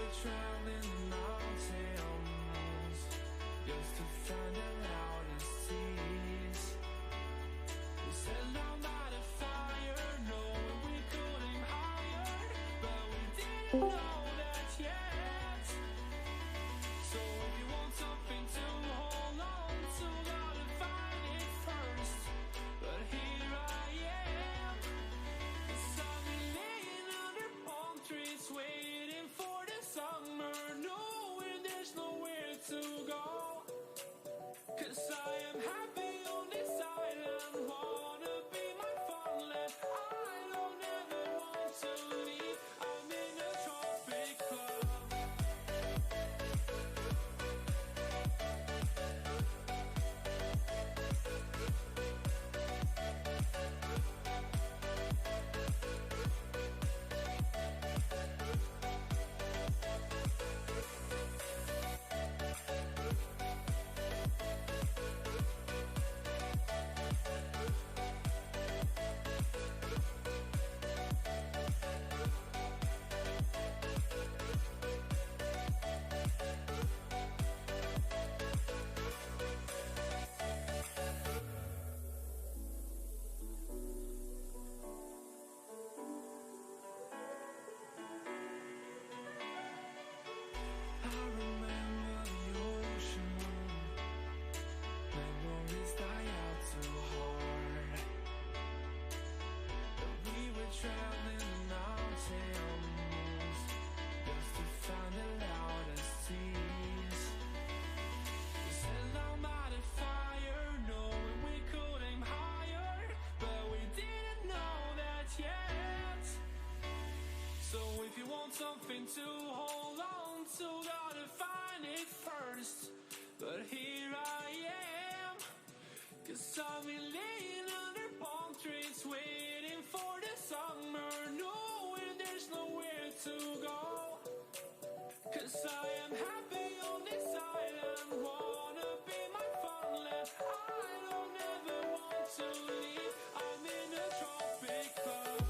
were traveling the mountains just to find the loudest seas. We set down by the fire, knowing we could aim higher, but we didn't know that yet. So if you want something to hold on to, gotta find it first. But here I am, 'cause I've been laying under palm trees, waiting for the summer, knowing there's nowhere to go. 'Cause I am happy on this island, wanna be my farmland. I don't ever want to leave, I'm in a tropic club. I remember the ocean, memories die out too hard. But we were traveling the mountains just to find the loudest seas. We sat down by the fire, knowing we could aim higher, but we didn't know that yet. So if you want something to hold on to, gotta find it first. But here I am, 'cause I've been laying under palm trees, waiting for the summer, knowing there's nowhere to go. 'Cause I am happy on this island, wanna be my farmland. I don't ever want to leave, I'm in a tropic club.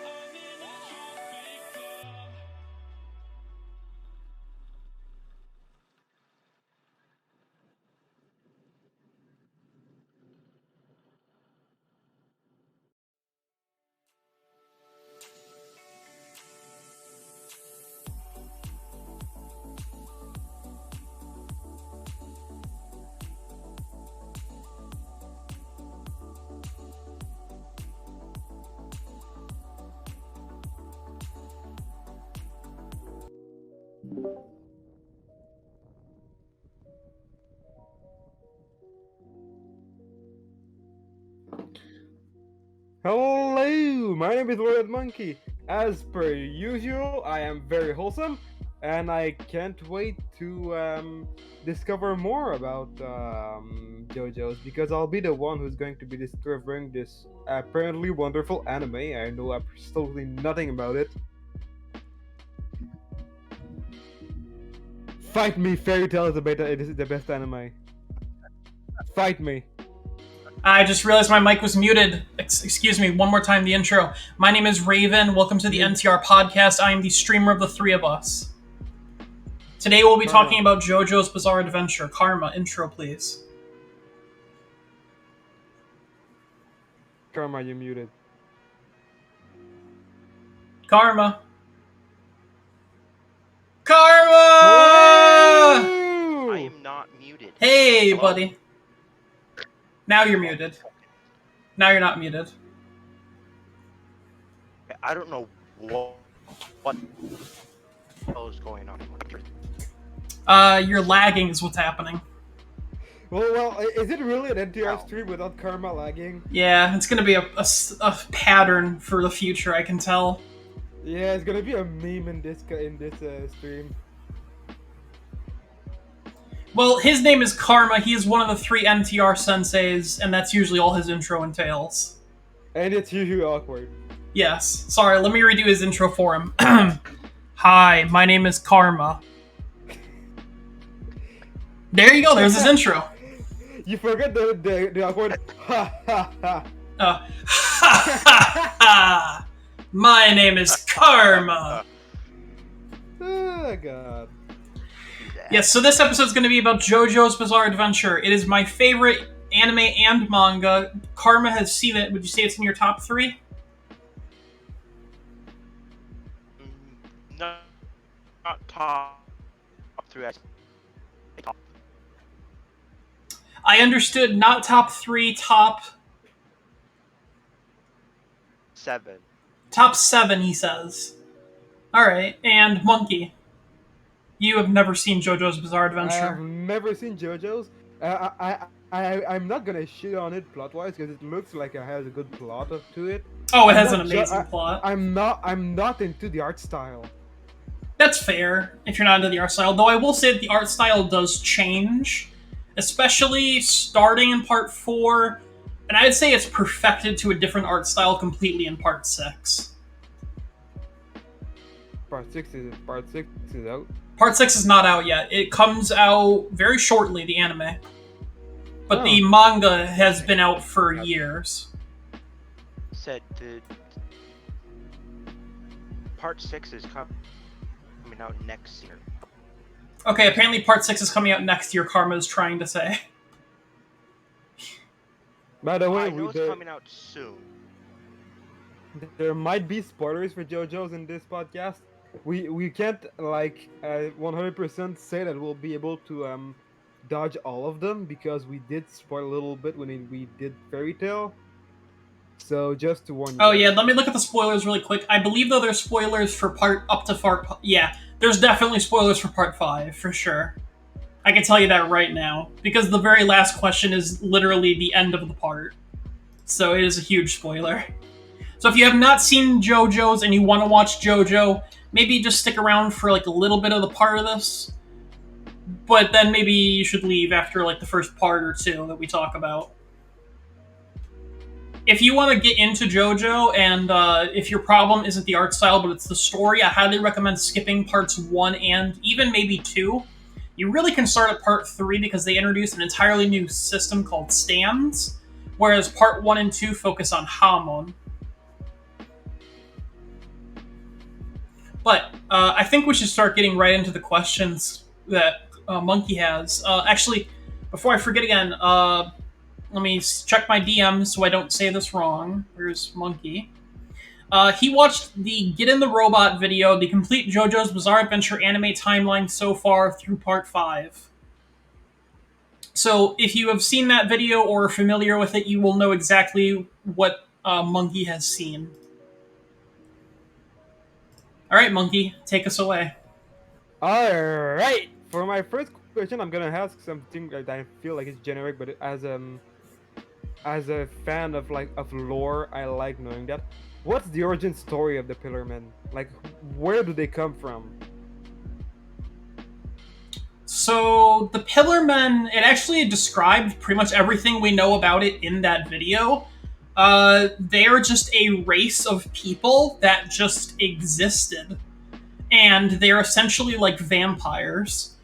I'm in a tropic club. Hello, my name is Warrior Monkey. As per usual, I am very wholesome, and I can't wait to discover more about Jojo's because I'll be the one who's going to be discovering this apparently wonderful anime. I know absolutely nothing about it. Fight me, Fairy Tail is the beta. It is the best anime. Fight me. I just realized my mic was muted. Excuse me, one more time the intro. My name is Raven. Welcome to the NTR podcast. I am the streamer of the three of us. Today we'll be talking about JoJo's Bizarre Adventure. Karma, intro please. Karma, you muted. Karma. Karma! Hello! I am not muted. Hey, Hello? buddy. Now you're muted. Now you're not muted. I don't know what the hell is going on. You're lagging is what's happening. Well, is it really an NTR Ow. stream without Karma lagging? Yeah, it's gonna be a pattern for the future, I can tell. Yeah, it's gonna be a meme in this stream. Well, his name is Karma. He is one of the three NTR senseis, and that's usually all his intro entails. And it's usually awkward. Yes. Sorry, let me redo his intro for him. Hi, my name is Karma. There you go, there's his intro. You forget the awkward ha ha ha. My name is Karma. Oh god. Yes, so this episode is going to be about JoJo's Bizarre Adventure. It is my favorite anime and manga. Karma has seen it. Would you say it's in your top three? No, not top 3. Top I understood not top three, top 7. top 7, he says. Alright, and Monkey. You have never seen JoJo's Bizarre I have Adventure. never seen JoJo's. I'm not gonna shit on it plot-wise because it looks like it has a good plot to it. Oh, it has an Not ju- amazing plot. I'm not into the art style. That's fair, if you're not into the art style. Though I will say that the art style does change, especially starting in part 4. And I'd say it's perfected to a different art style completely in part 6. Part six is out. Part 6 is not out yet. It comes out very shortly, the anime. But the manga has been out for years. Said the part 6 is coming out next year. Okay, apparently part 6 is coming out next year, Karma is trying to say. By the way, I know it's coming out soon. there might be spoilers for JoJo's in this podcast. We can't 100% say that we'll be able to dodge all of them because we did spoil a little bit when we did Fairy Tail. So just to warn you. Oh yeah, let me look at the spoilers really quick. I believe though there's spoilers for yeah, there's definitely spoilers for part 5 for sure. I can tell you that right now because the very last question is literally the end of the part. So it is a huge spoiler. So if you have not seen JoJo's and you want to watch JoJo, maybe just stick around for like a little bit of the part of this. But then maybe you should leave after like the first part or two that we talk about. If you want to get into JoJo and if your problem isn't the art style but it's the story, I highly recommend skipping parts 1 and even maybe 2. You really can start at part 3 because they introduce an entirely new system called stands, whereas part 1 and 2 focus on Hamon. But I think we should start getting right into the questions that Monkey has. Actually, before I forget again, let me check my DMs so I don't say this wrong. Where's Monkey? He watched the Get in the Robot video, the complete JoJo's Bizarre Adventure anime timeline so far through part 5. So if you have seen that video or are familiar with it, you will know exactly what Monkey has seen. Alright, Monkey, take us away. Alright! For my first question, I'm gonna ask something that I feel like it's generic, but as a fan of lore, I like knowing that. What's the origin story of the Pillarmen? Like, where do they come from? So, the Pillarmen, it actually described pretty much everything we know about it in that video. They are just a race of people that just existed. And they're essentially like vampires.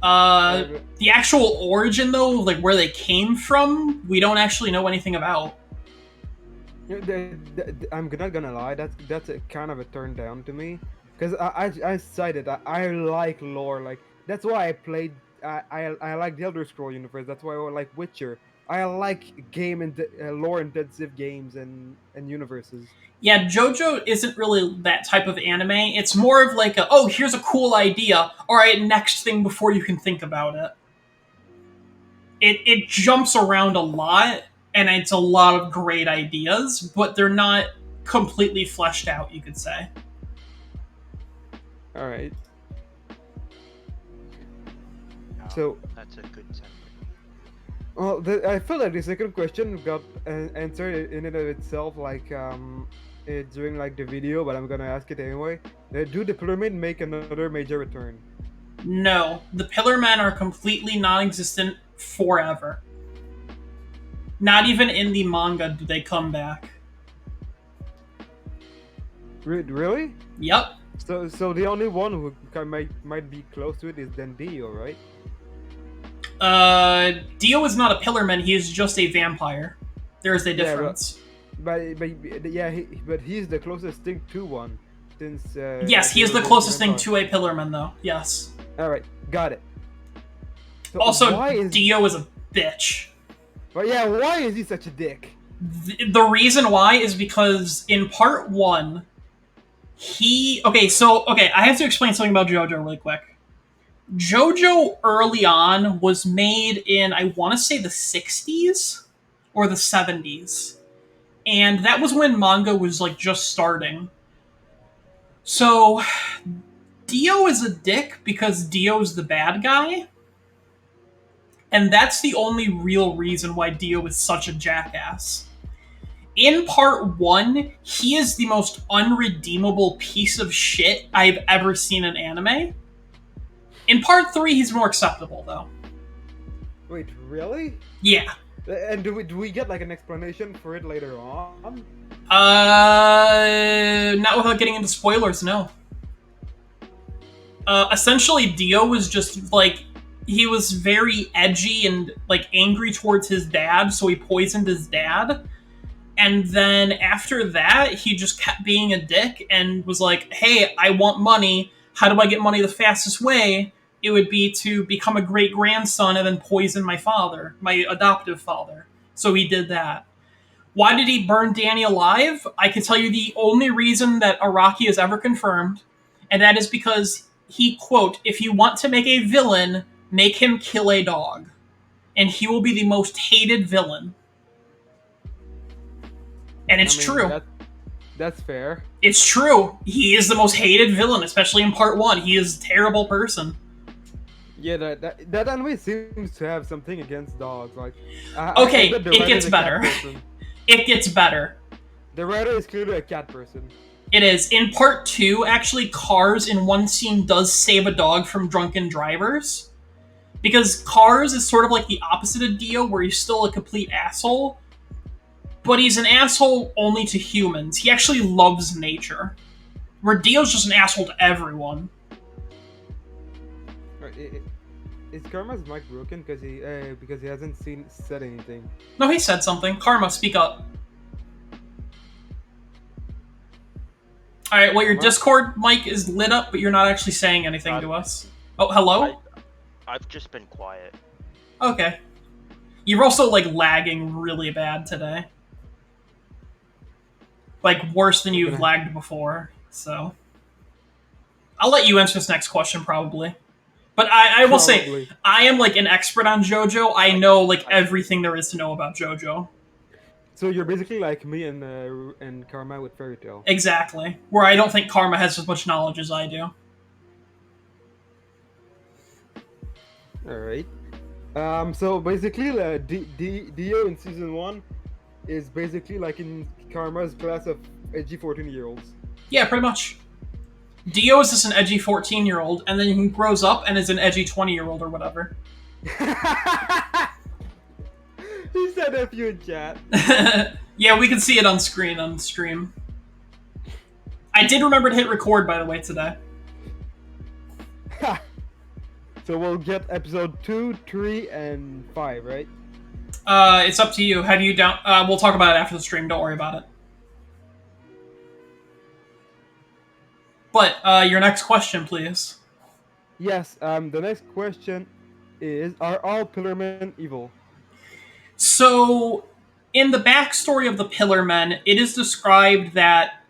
The actual origin, though, like where they came from, we don't actually know anything about. I'm not gonna lie, that's a kind of a turn down to me, because I cited I like lore, like that's why I played I like the Elder Scroll universe. That's why I like Witcher. I like game and lore intensive games and universes. Yeah, Jojo isn't really that type of anime. It's more of like oh, here's a cool idea. All right, next thing before you can think about it. It jumps around a lot, and it's a lot of great ideas, but they're not completely fleshed out, you could say. All right. No, So, that's a good sentiment. well, I feel like the second question got answered in and of itself, like during like the video, but I'm gonna ask it anyway. Do the Pillarmen make another major return? No, the Pillar Men are completely non-existent forever. Not even in the manga do they come back. Really? Yep. So the only one who might be close to it is then Dio, right? Dio is not a Pillarman, he is just a vampire. There is a difference. But yeah, but he's the closest thing to one, since. Yes, he is the closest thing to a Pillarman, though. Yes. All right, got it. So Also, why is Dio is a bitch. But yeah, why is he such a dick? The reason why is because in part 1, I have to explain something about Jojo really quick. Jojo early on was made in, I want to say, the 60s or the 70s. And that was when manga was like just starting. So Dio is a dick because Dio's the bad guy. And that's the only real reason why Dio is such a jackass. In part 1, he is the most unredeemable piece of shit I've ever seen in anime. In part 3, he's more acceptable, though. Wait, really? Yeah. And do we get like an explanation for it later on? Not without getting into spoilers, no. Essentially, Dio was just, like, he was very edgy and, like, angry towards his dad, so he poisoned his dad. And then after that, he just kept being a dick and was like, hey, I want money. How do I get money the fastest way? It would be to become a great-grandson and then poison my father, my adoptive father. So he did that. Why did he burn Danny alive? I can tell you the only reason that Araki is ever confirmed, and that is because he, quote, if you want to make a villain, make him kill a dog. And he will be the most hated villain. And it's true. That's fair. It's true. He is the most hated villain, especially in part 1. He is a terrible person. Yeah, that anime seems to have something against dogs. Like, okay, I bet the it writer gets is a better. cat person. It gets better. The writer is clearly a cat person. It is. In part 2, actually, Cars in one scene does save a dog from drunken drivers. Because Cars is sort of like the opposite of Dio, where he's still a complete asshole. But he's an asshole only to humans. He actually loves nature. Where Dio's just an asshole to everyone. Is Karma's mic broken because he hasn't said anything? No, he said something. Karma, speak up. Alright, well, your Discord mic is lit up, but you're not actually saying anything to us. Oh, hello? I've just been quiet. Okay. You're also, like, lagging really bad today. Like, worse than you've lagged before, so... I'll let you answer this next question, probably. But I will say, I am, like, an expert on JoJo. I know, like, everything there is to know about JoJo. So you're basically like me and Karma with Fairy Tail. Exactly. Where I don't think Karma has as much knowledge as I do. Alright. So basically, Dio in season 1 is basically like in Karma's class of edgy 14-year-olds. Yeah, pretty much. Dio is just an edgy 14-year-old, and then he grows up and is an edgy 20-year-old or whatever. He said F you in chat. Yeah, we can see it on screen on stream. I did remember to hit record, by the way, today. So we'll get episode 2, 3, and 5, right? It's up to you. How do you down? We'll talk about it after the stream. Don't worry about it. But your next question, please. Yes. The next question is: are all Pillarmen evil? So, in the backstory of the Pillar Men, it is described that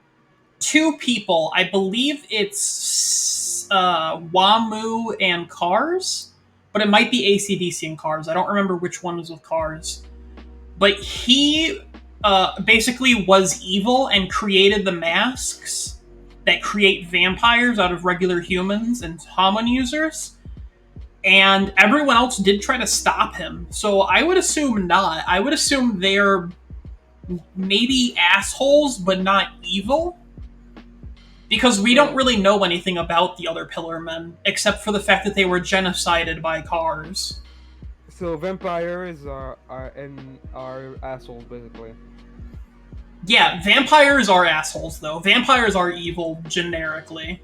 two people, I believe it's Wamu and Cars, but it might be ACDC and Cars. I don't remember which one was with Cars. But he basically was evil and created the masks that create vampires out of regular humans and Hamon users. And everyone else did try to stop him. So I would assume not. I would assume they're maybe assholes, but not evil. Because we don't really know anything about the other Pillar Men, except for the fact that they were genocided by Cars. So vampires are assholes basically. Yeah, vampires are assholes, though. Vampires are evil, generically.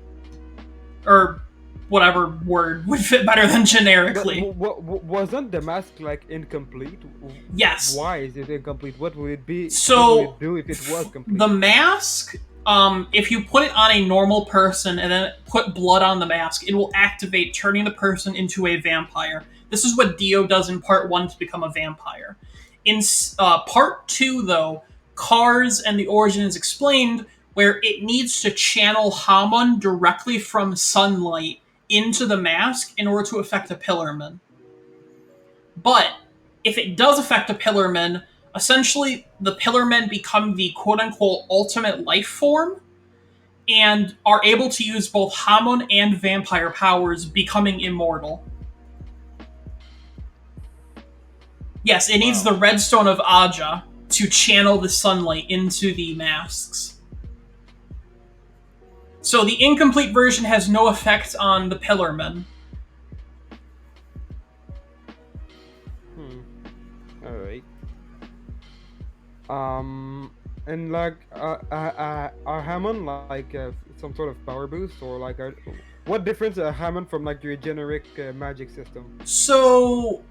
Or whatever word would fit better than generically. Wasn't the mask like incomplete? Yes. Why is it incomplete? What would it be? So, what would it do if it was complete? The mask, if you put it on a normal person and then put blood on the mask, it will activate, turning the person into a vampire. This is what Dio does in part 1 to become a vampire. In part 2, though, Cars and the Origin is explained, where it needs to channel Hamon directly from sunlight into the mask in order to affect a Pillarman. But if it does affect a Pillarman, essentially the Pillarmen become the quote-unquote ultimate life form and are able to use both Hamon and vampire powers, becoming immortal. Yes, it needs the redstone of Aja to channel the sunlight into the masks. So the incomplete version has no effect on the Pillarmen. Alright. And like, are Hammond like some sort of power boost, or like, what difference are Hammond from like your generic magic system? So,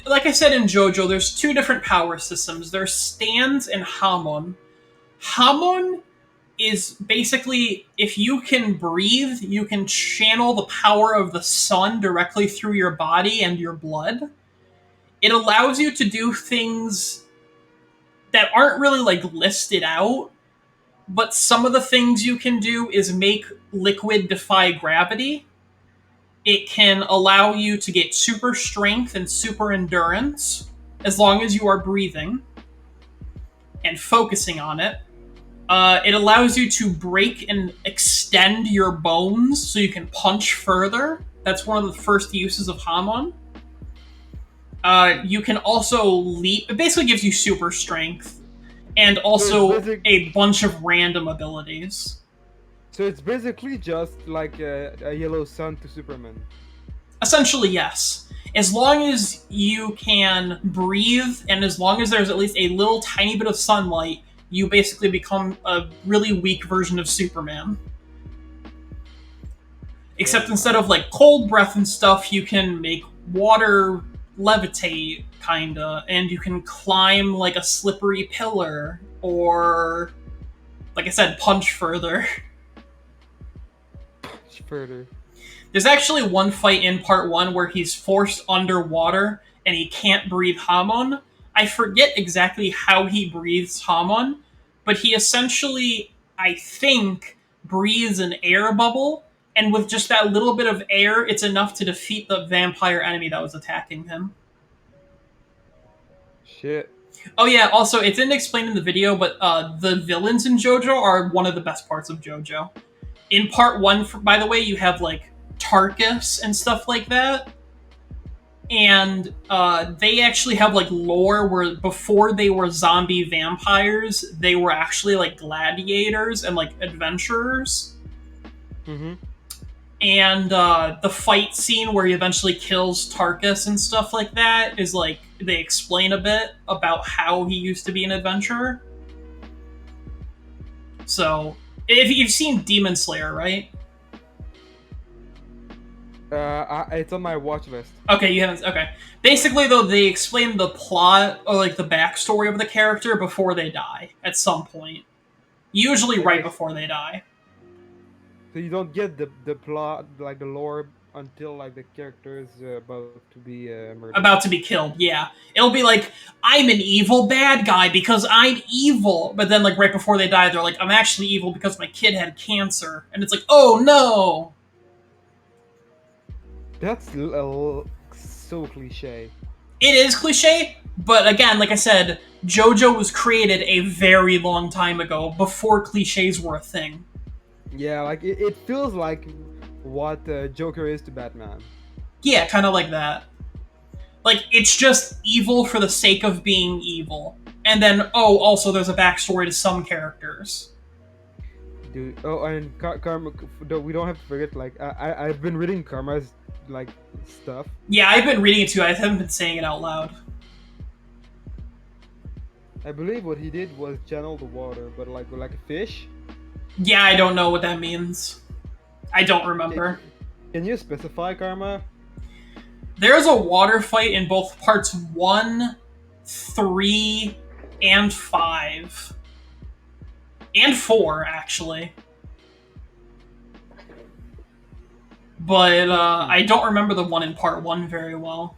like I said in Jojo, there's two different power systems. There's Stands and Hamon. Hamon is basically, if you can breathe, you can channel the power of the sun directly through your body and your blood. It allows you to do things that aren't really like listed out, but some of the things you can do is make liquid defy gravity. It can allow you to get super strength and super endurance as long as you are breathing and focusing on it. It allows you to break and extend your bones so you can punch further. That's one of the first uses of Hamon. You can also leap. It basically gives you super strength and also a bunch of random abilities. So it's basically just like a yellow sun to Superman. Essentially, yes. As long as you can breathe and as long as there's at least a little tiny bit of sunlight, you basically become a really weak version of Superman. Except instead of like cold breath and stuff, you can make water levitate, kinda, and you can climb like a slippery pillar, or, like I said, punch further. Punch further. There's actually one fight in part 1 where he's forced underwater and he can't breathe Hamon. I forget exactly how he breathes Hamon, but he essentially, I think, breathes an air bubble, and with just that little bit of air, it's enough to defeat the vampire enemy that was attacking him. Shit. Oh yeah, also, it didn't explain in the video, but the villains in Jojo are one of the best parts of Jojo. In part 1, by the way, you have, like, Tarkus and stuff like that. And they actually have like lore where before they were zombie vampires, they were actually like gladiators and like adventurers. Mm-hmm. And the fight scene where he eventually kills Tarkus and stuff like that is like, they explain a bit about how he used to be an adventurer. So, if you've seen Demon Slayer, right? It's on my watch list. Okay, you haven't. Okay. Basically, though, they explain the plot or like the backstory of the character before they die at some point. Usually, right Okay, before they die. so you don't get the plot, like the lore, until like the character is about to be murdered. About to be killed. Yeah, it'll be like I'm an evil bad guy because I'm evil, but then like right before they die, they're like I'm actually evil because my kid had cancer, and it's like oh no. That's so cliche. It is cliche, but again, like I said, JoJo was created a very long time ago, before cliches were a thing. Yeah, like it feels like what Joker is to Batman. Yeah, kind of like that. Like, it's just evil for the sake of being evil. And then, oh, also there's a backstory to some characters. Dude, oh, and Karma. We don't have to forget. Like, I've been reading Karma's like stuff. Yeah, I've been reading it too, I haven't been saying it out loud. I believe what he did was channel the water, but like a fish. Yeah, I don't know what that means. I don't remember. Can you specify, Karma? There's a water fight in both parts 1, 3, and 5. And 4, actually. But I don't remember the one in part 1 very well.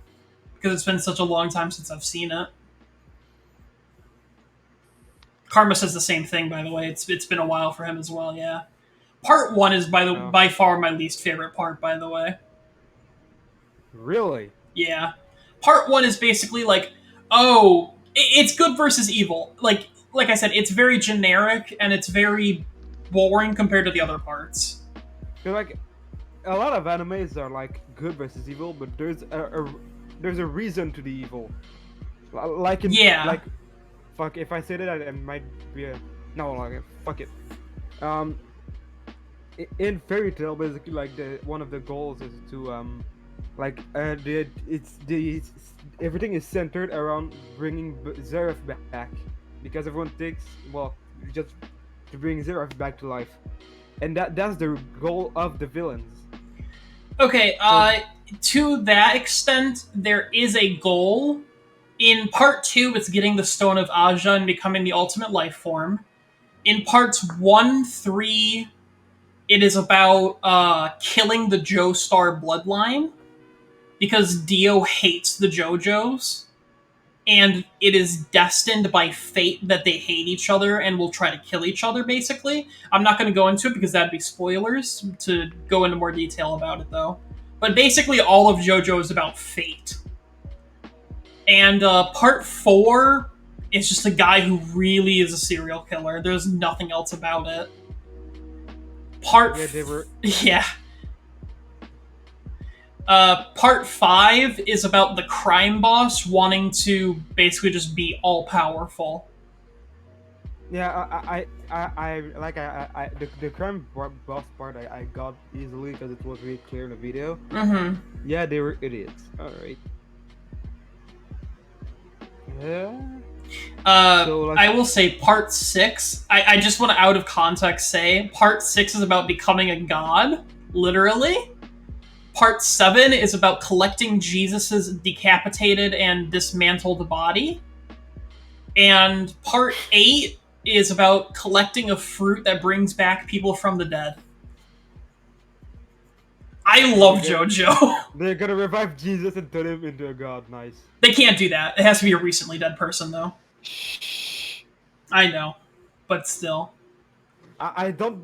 Because it's been such a long time since I've seen it. Karma says the same thing, by the way. It's been a while for him as well, yeah. Part 1 is by far my least favorite part, by the way. Really? Yeah. Part 1 is basically like, oh, it's good versus evil. Like I said, it's very generic and it's very boring compared to the other parts. They're like a lot of animes are like good versus evil, but there's a reason to the evil. Like in like, fuck, if I say that it might be a no, like fuck it. In Fairy Tail, basically, like one of the goals is to like everything is centered around bringing Zeref back, because everyone thinks, well, just to bring Zeref back to life, and that's the goal of the villains. Okay, to that extent, there is a goal. In part 2, it's getting the Stone of Aja and becoming the ultimate life form. In parts 1, 3, it is about killing the Joestar bloodline, because Dio hates the JoJos, and it is destined by fate that they hate each other and will try to kill each other, basically. I'm not going to go into it because that'd be spoilers to go into more detail about it, though. But basically, all of JoJo is about fate. And part 4 is just a guy who really is a serial killer. There's nothing else about it. Yeah. Part 5 is about the crime boss wanting to basically just be all powerful. Yeah, the crime boss part I got easily because it was really clear in the video. Mm-hmm. Yeah, they were idiots. All right. Yeah. I will say part 6. I just want to out of context say part 6 is about becoming a god, literally. Part 7 is about collecting Jesus's decapitated and dismantled body. And part 8 is about collecting a fruit that brings back people from the dead. I love JoJo. They're gonna revive Jesus and turn him into a god. Nice. They can't do that. It has to be a recently dead person, though. I know, but still. I don't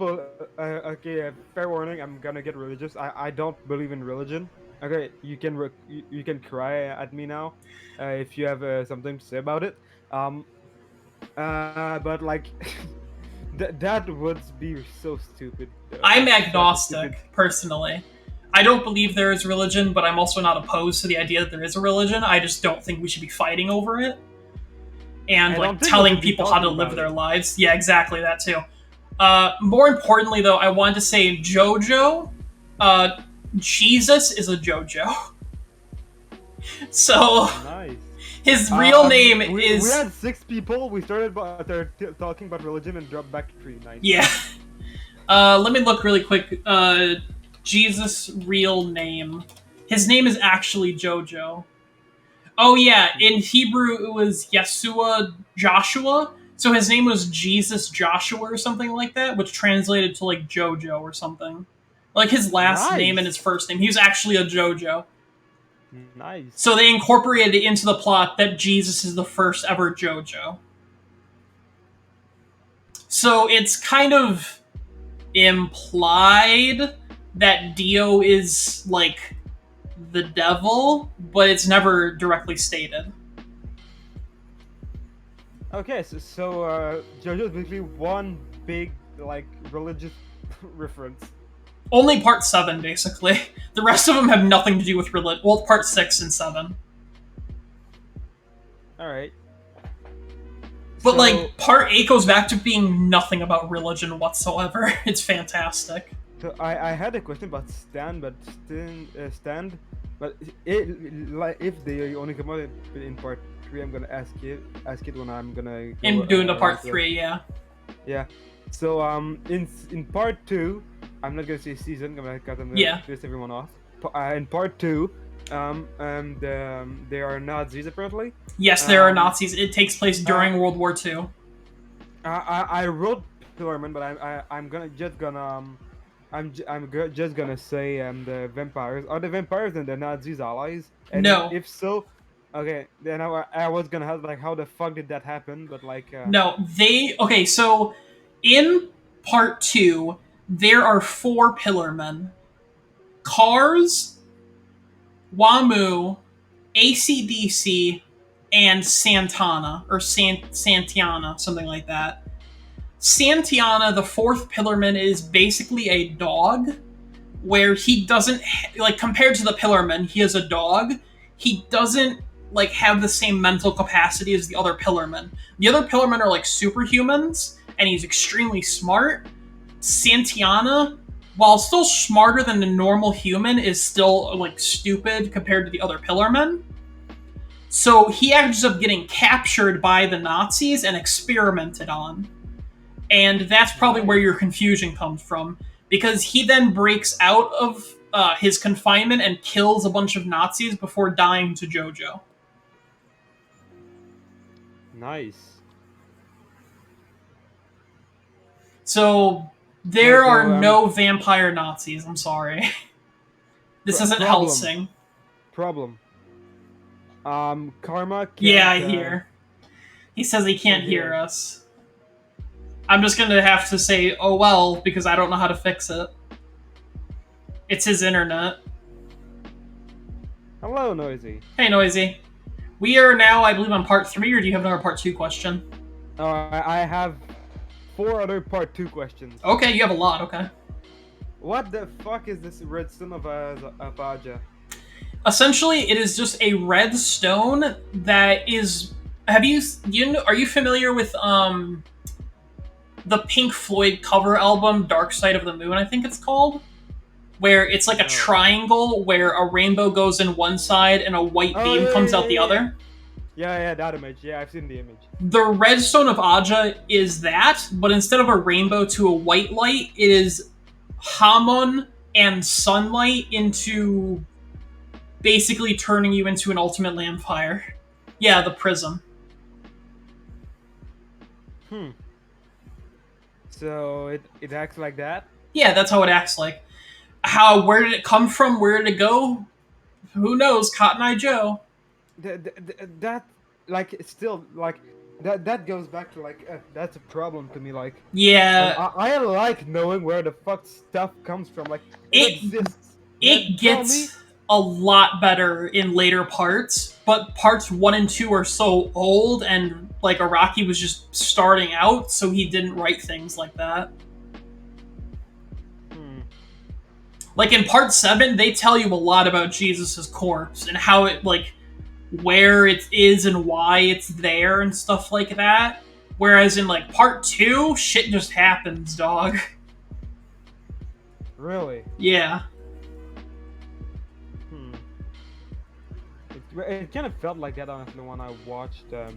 okay, fair warning, I'm gonna get religious. I don't believe in religion. Okay, you can cry at me now if you have something to say about it. But like that would be so stupid. I'm agnostic, personally. I don't believe there is religion, but I'm also not opposed to the idea that there is a religion. I just don't think we should be fighting over it. And like telling people how to live their lives. Yeah, exactly, that too. More importantly, though, I wanted to say JoJo. Jesus is a JoJo. So nice. His real name is. We had 6 people. We started talking about religion and dropped back to 3. Nice. Yeah. Let me look really quick. Jesus' real name. His name is actually Jojo. Oh yeah, in Hebrew it was Yeshua Joshua. So his name was Jesus Joshua or something like that, which translated to like Jojo or something. Like his last name and his Nice. first name. He was actually a Jojo. Nice. So they incorporated it into the plot that Jesus is the first ever Jojo. So it's kind of implied that Dio is like the devil, but it's never directly stated. Okay, so JoJo's basically one big like religious reference. Only part 7, basically. The rest of them have nothing to do with religion. Well, part 6 and 7. All right. But, like, part 8 goes back to being nothing about religion whatsoever. It's fantastic. So I had a question about stand, but like if they only come out in part 3, I'm gonna ask it when I'm gonna go In doing the around part to 3, yeah. Yeah. So in part 2, I'm not gonna say season. I'm gonna Yeah. piss everyone off. In part 2, they are Nazis apparently. Yes, there are Nazis. It takes place during World War II. I wrote Pillarman, but I'm just gonna say the vampires are the vampires and the Nazis allies. And No. if so, okay, then I was gonna have like how the fuck did that happen? But like No, they... Okay, so in part 2, there are 4 Pillarmen. Cars, Wamu, ACDC, and Santana, or Santiana, something like that. Santiana, the 4th Pillarman, is basically a dog, where he doesn't, like, compared to the Pillarman, he is a dog. He doesn't, like, have the same mental capacity as the other Pillarmen. The other Pillarmen are, like, superhumans, and he's extremely smart. Santiana, while still smarter than the normal human, is still, like, stupid compared to the other Pillarmen. So he ends up getting captured by the Nazis and experimented on. And that's probably where your confusion comes from. Because he then breaks out of his confinement and kills a bunch of Nazis before dying to Jojo. nice. So there So, are no vampire Nazis, I'm sorry. This isn't problem. Helsing. Problem. Karma can't, Yeah, I hear. He says he can't hear us. I'm just gonna have to say, oh well, because I don't know how to fix it. It's his internet. Hello, Noisy. Hey, Noisy. We are now, I believe, on part 3, or do you have another part 2 question? I have 4 other part 2 questions. Okay, you have a lot, okay. What the fuck is this redstone of Aja? Essentially, it is just a red stone that is... are you familiar with, the Pink Floyd cover album, Dark Side of the Moon, I think it's called? Where it's like a triangle where a rainbow goes in one side and a white beam comes out the other. Yeah, that image. Yeah, I've seen the image. The redstone of Aja is that, but instead of a rainbow to a white light, it is Hamon and sunlight into basically turning you into an ultimate lampfire. Yeah, the prism. So it acts like that? Yeah, that's how it acts like. Where did it come from? Where did it go? Who knows? Cotton Eye Joe. That like it's still like that goes back to like that's a problem to me. Like Yeah, I like knowing where the fuck stuff comes from. Like it exists. it gets a lot better in later parts, but parts 1 and 2 are so old, and like Araki was just starting out, so he didn't write things like that. Like in part 7, they tell you a lot about Jesus' corpse and how it, like, where it is and why it's there and stuff like that. Whereas in, like, part 2, shit just happens, dog. Really? Yeah. It kind of felt like that honestly when I watched the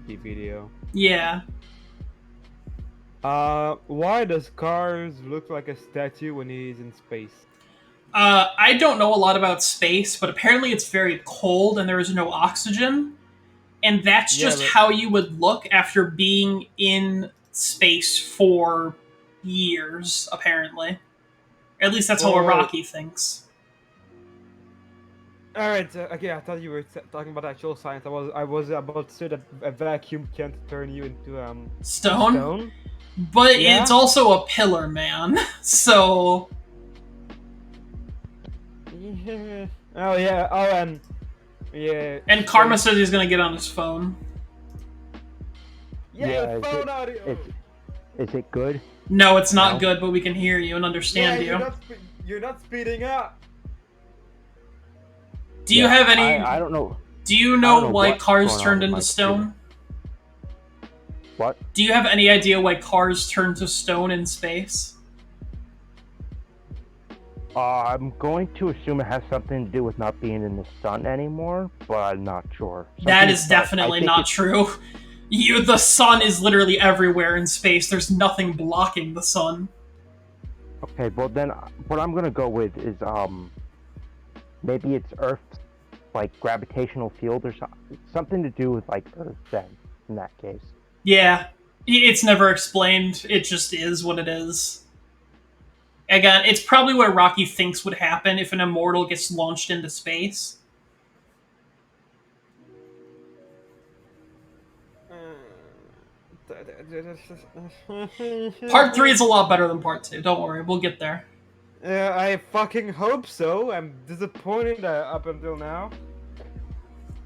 video. Yeah. Why does Cars look like a statue when he's in space? I don't know a lot about space, but apparently it's very cold and there is no oxygen. And that's Yeah, just but how you would look after being in space for years, apparently. At least that's how well, Araki thinks. all right. Okay, I thought you were talking about actual science. I was about to say that a vacuum can't turn you into Stone? stone. But it's Yeah. also a pillar, man. So, Yeah. Oh yeah. Oh and yeah. and Karma says he's gonna get on his phone. Yeah. Is Phone it audio. is it good? No, it's not No? good, but we can hear you and Yeah, understand you. you're not speeding up. Do you have any? I don't know. Do you I know don't know why what's cars going on turned with into my stone? What? Do you have any idea why cars turn to stone in space? I'm going to assume it has something to do with not being in the sun anymore, but I'm not sure. That is Something- definitely I think not it's- true. The sun is literally everywhere in space. There's nothing blocking the sun. Okay, well then, what I'm gonna go with is maybe it's Earth's like gravitational field or something to do with like Earth. Then, in that case, Yeah, it's never explained. It just is what it is. Again, it's probably what Rocky thinks would happen if an immortal gets launched into space. Part 3 is a lot better than Part 2. Don't worry, we'll get there. I fucking hope so. I'm disappointed up until now.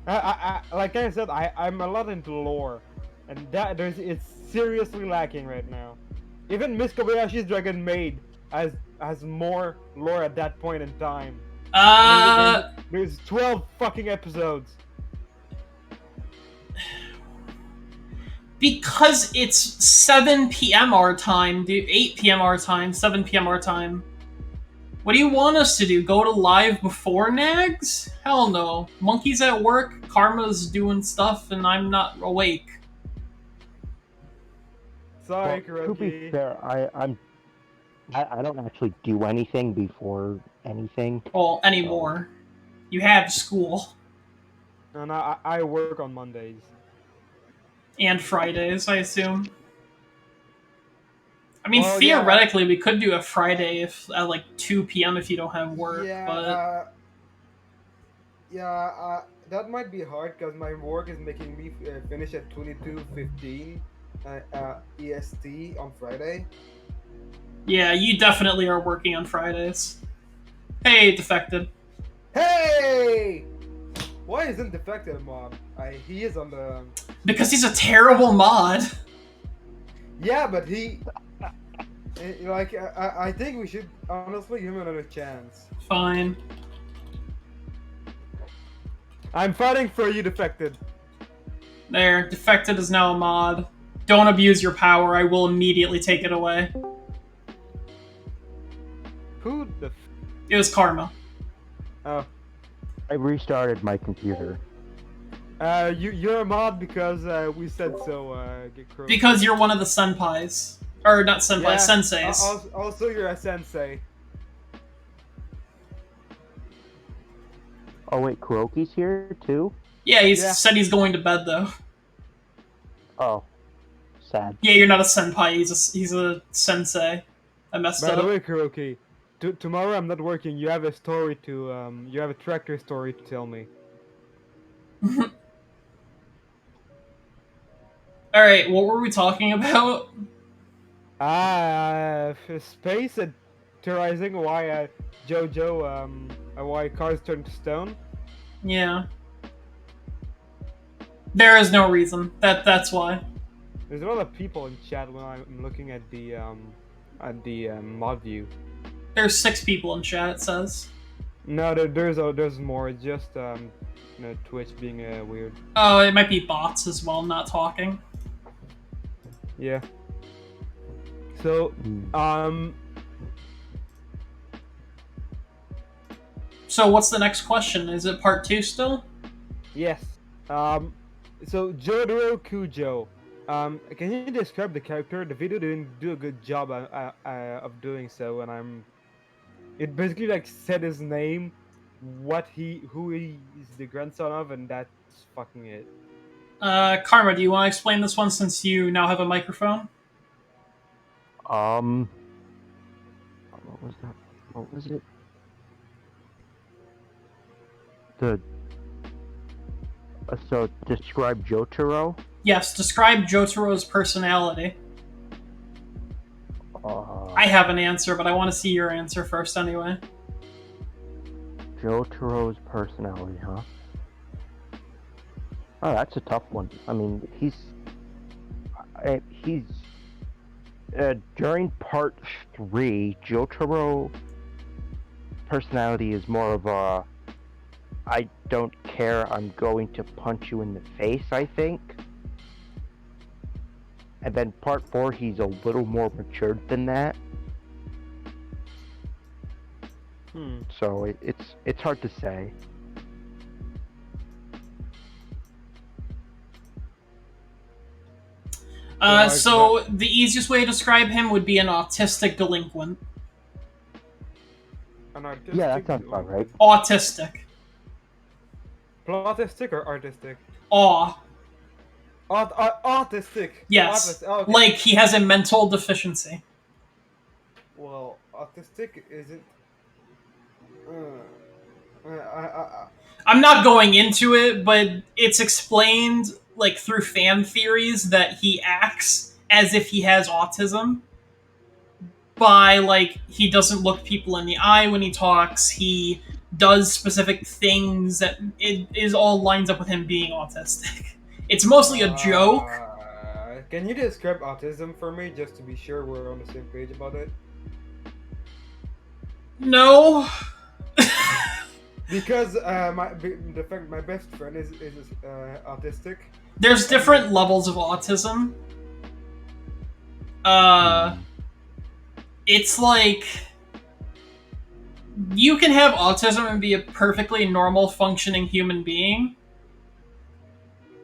Like I said, I'm a lot into lore, and it's seriously lacking right now. Even Miss Kobayashi's Dragon Maid has more lore at that point in time. There's 12 fucking episodes. Because it's 7 p.m. our time, 8 p.m. our time, 7 p.m. our time. What do you want us to do? Go to live before Nags? Hell no. Monkey's at work, Karma's doing stuff, and I'm not awake. Sorry, to be Kuroki. fair, I don't actually do anything before anything. Well, anymore. You have school. And I work on Mondays. And Fridays, I assume. I mean, Well, yeah. theoretically, we could do a Friday if at like 2 p.m. if you don't have work, but... That might be hard because my work is making me finish at 22:15 EST on Friday. Yeah, you definitely are working on Fridays. Hey, Defected. Hey! Why isn't Defected a mob? He is on the... Because he's a terrible mod. Yeah, but he... Like, I think we should honestly give him another chance. Fine. I'm fighting for you, Defected. There, Defected is now a mod. Don't abuse your power, I will immediately take it away. Who the... It was Karma. Oh. I restarted my computer. You're a mod because we said so, Gekro. Because you're one of the senpais. Or not senpai, senseis. Also, you're a sensei. Oh wait, Kuroki's here too? Yeah, he Yeah. said he's going to bed though. Oh, sad. Yeah, you're not a senpai, he's a sensei. I messed By up. the way, Kuroki, tomorrow I'm not working. You have a story to you have a tractor story to tell me. Alright, what were we talking about? Space and theorizing why Jojo why cars turn to stone. Yeah. There is no reason. That's why. There's a lot of people in chat when I'm looking at the mod view. There's 6 people in chat, it says. No, there's more. It's just Twitch being weird. Oh, it might be bots as well, not talking. Yeah. So So what's the next question? Is it part 2 still? yes. So Jotaro Kujo. Can you describe the character? The video didn't do a good job of doing so, and It basically like said his name, who he is the grandson of, and that's fucking it. Karma, do you want to explain this one since you now have a microphone? What was that? What was it? So describe Jotaro. Yes, describe Jotaro's personality. I have an answer, but I want to see your answer first anyway. Jotaro's personality, huh? Oh, that's a tough one. I mean, he's during part 3, Jotaro personality is more of a I don't care, I'm going to punch you in the face, I think. And then part 4, he's a little more matured than that. So it's hard to say. So the easiest way to describe him would be an autistic delinquent. An artistic, Yeah, that sounds about right. Autistic. Plotistic or artistic? Aw. Autistic. Yes. Oh, okay. Like he has a mental deficiency. Well, autistic isn't. I'm not going into it, but it's explained like through fan theories that he acts as if he has autism. By like he doesn't look people in the eye when he talks, he does specific things that it is all lines up with him being autistic. It's mostly a joke. Can you describe autism for me, just to be sure we're on the same page about it? No. Because my best friend is autistic. There's different levels of autism. It's like you can have autism and be a perfectly normal functioning human being,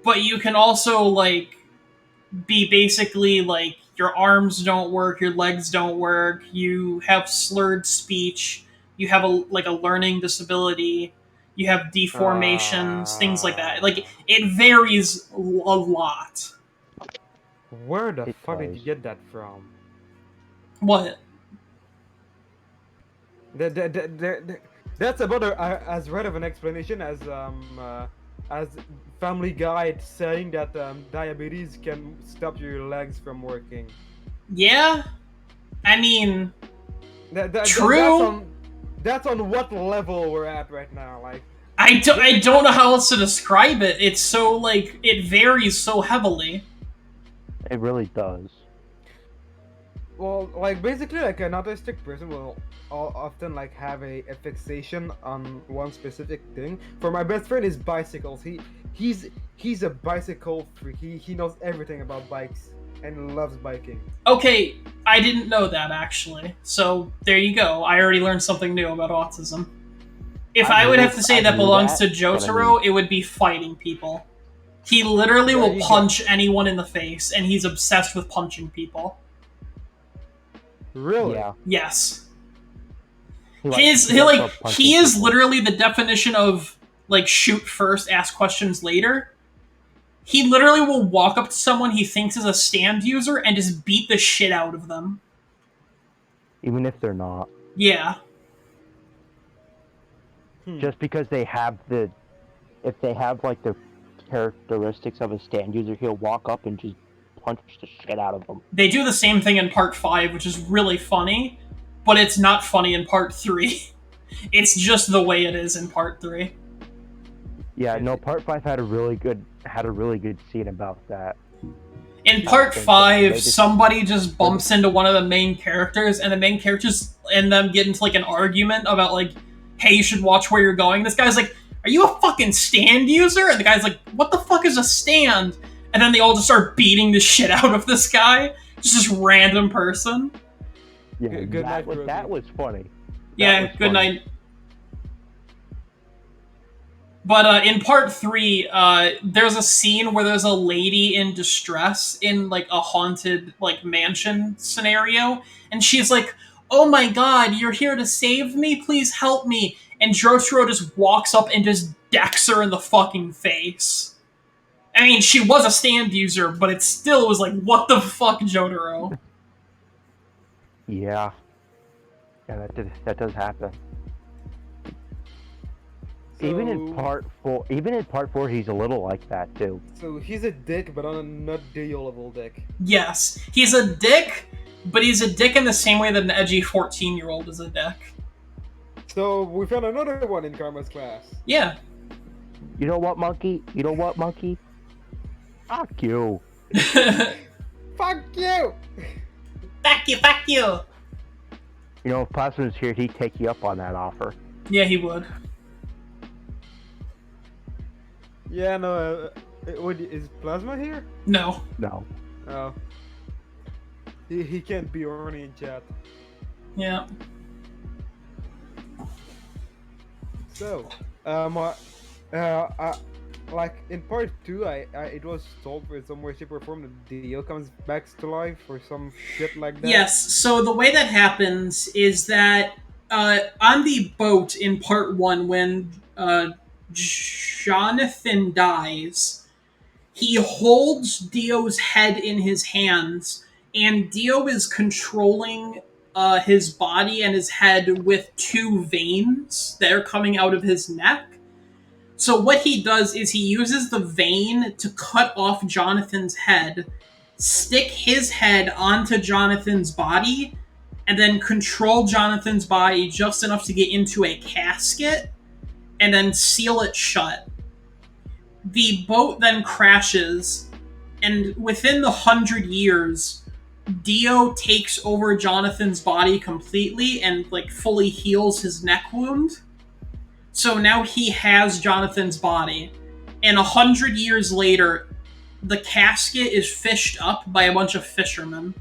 but you can also like be basically like your arms don't work, your legs don't work, you have slurred speech, you have a learning disability, you have deformations, things like that. Like it varies a lot. Where the fuck did you get that from? What? That's about as right of an explanation as Family Guy saying that diabetes can stop your legs from working. Yeah, I mean, true. That's on what level we're at right now. Like, I don't know how else to describe it. It's so like it varies so heavily. It really does. Well, like basically, like an autistic person will often like have a fixation on one specific thing. For my best friend is bicycles. He's a bicycle freak. He knows everything about bikes and loves biking. Okay, I didn't know that actually. So there you go. I already learned something new about autism. If I would have to say that belongs to Jotaro, it would be fighting people. He literally will punch anyone in the face, and he's obsessed with punching people. Really? Yeah. Yes. He is literally the definition of like shoot first, ask questions later. He literally will walk up to someone he thinks is a stand user and just beat the shit out of them. Even if they're not. Yeah. Just because they have if they have like the characteristics of a stand user, he'll walk up and just punch the shit out of them. They do the same thing in part 5, which is really funny, but it's not funny in part 3. It's just the way it is in part 3. Yeah, no, part 5 had a really good scene about that. In part 5, somebody just bumps into one of the main characters, and the main characters and them get into like an argument about like, hey, you should watch where you're going. This guy's like, are you a fucking stand user? And the guy's like, what the fuck is a stand? And then they all just start beating the shit out of this guy. Just this random person. Yeah, good night, that was funny. Yeah, good night. But in part 3, there's a scene where there's a lady in distress in like a haunted like mansion scenario, and she's like, "Oh my god, you're here to save me? Please help me." And Jotaro just walks up and just decks her in the fucking face. I mean, she was a stand user, but it still was like, what the fuck, Jotaro? Yeah. Yeah, that does happen. Even in part four, he's a little like that too. So he's a dick, but on a not Dio level dick. Yes, he's a dick, but he's a dick in the same way that an edgy 14-year-old is a dick. So we found another one in Karma's class. Yeah. You know what, monkey? You know what, monkey? Fuck you. Fuck you! Fuck you, fuck you! You know, if Plasma was here, he'd take you up on that offer. Yeah, he would. Yeah, no, is Plasma here? No. No. Oh. He can't be horny in chat. Yeah. So, like in part 2, it was told in some way, shape, or form that Dio comes back to life or some shit like that. Yes, so the way that happens is that on the boat in part 1, when Jonathan dies, he holds Dio's head in his hands, and Dio is controlling his body and his head with 2 veins that are coming out of his neck. So what he does is he uses the vein to cut off Jonathan's head, stick his head onto Jonathan's body, and then control Jonathan's body just enough to get into a casket, and then seal it shut. The boat then crashes, and within the 100 years, Dio takes over Jonathan's body completely and like fully heals his neck wound. So now he has Jonathan's body. And 100 years later, the casket is fished up by a bunch of fishermen.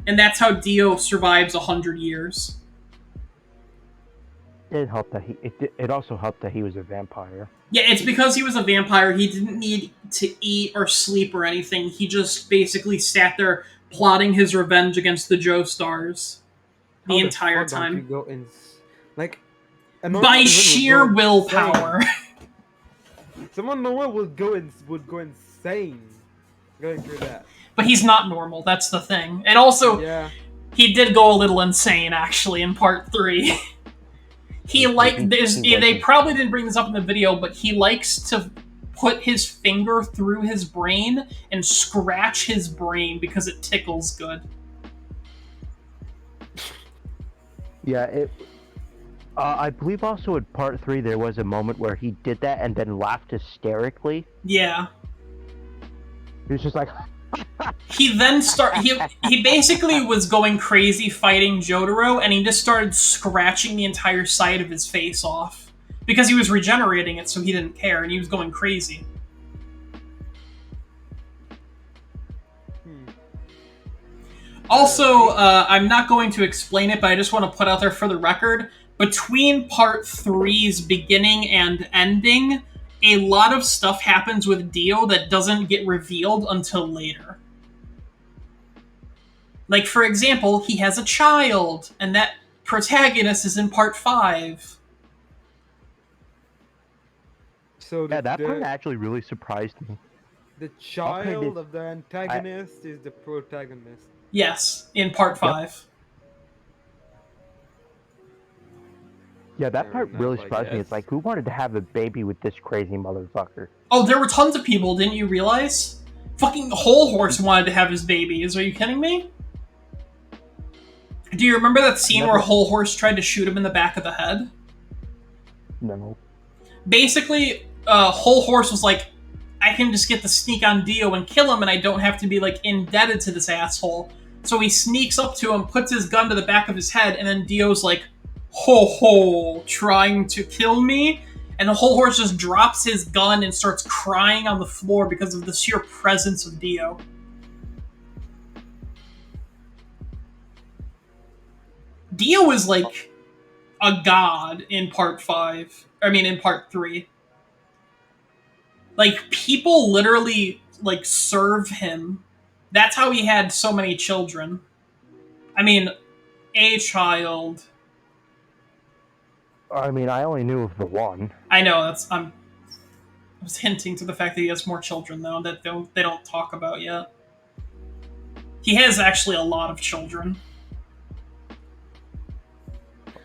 And that's how Dio survives 100 years. It helped that it also helped that he was a vampire. Yeah, it's because he was a vampire. He didn't need to eat or sleep or anything. He just basically sat there plotting his revenge against the Joestars the entire time. You go in, like, by sheer willpower. Someone normal would go insane going through that. But he's not normal, that's the thing. And also, yeah, he did go a little insane, actually, in part 3. They probably didn't bring this up in the video, but he likes to put his finger through his brain and scratch his brain because it tickles good. Yeah, I believe also in part 3 there was a moment where he did that and then laughed hysterically. Yeah. He was just like... He then he basically was going crazy fighting Jotaro, and he just started scratching the entire side of his face off. Because he was regenerating it, so he didn't care, and he was going crazy. Also, I'm not going to explain it, but I just want to put out there for the record, between part 3's beginning and ending, a lot of stuff happens with Dio that doesn't get revealed until later. Like, for example, he has a child, and that protagonist is in part 5. So yeah, that part actually really surprised me. The child of the antagonist is the protagonist. Yes, in part 5. Yeah, that part really surprised me. It's like, who wanted to have a baby with this crazy motherfucker? Oh, there were tons of people, didn't you realize? Fucking Whole Horse wanted to have his babies. Are you kidding me? Do you remember that scene where Whole Horse tried to shoot him in the back of the head? No. Basically, Whole Horse was like, I can just get the sneak on Dio and kill him, and I don't have to be, like, indebted to this asshole. So he sneaks up to him, puts his gun to the back of his head, and then Dio's like, ho ho, trying to kill me? And the Whole Horse just drops his gun and starts crying on the floor because of the sheer presence of Dio. Dio is like a god in part 5. I mean, in part 3. Like, people literally, like, serve him. That's how he had so many children. I mean, A child. I mean, I only knew of the one. I know I was hinting to the fact that he has more children though that they don't talk about yet. He has actually a lot of children.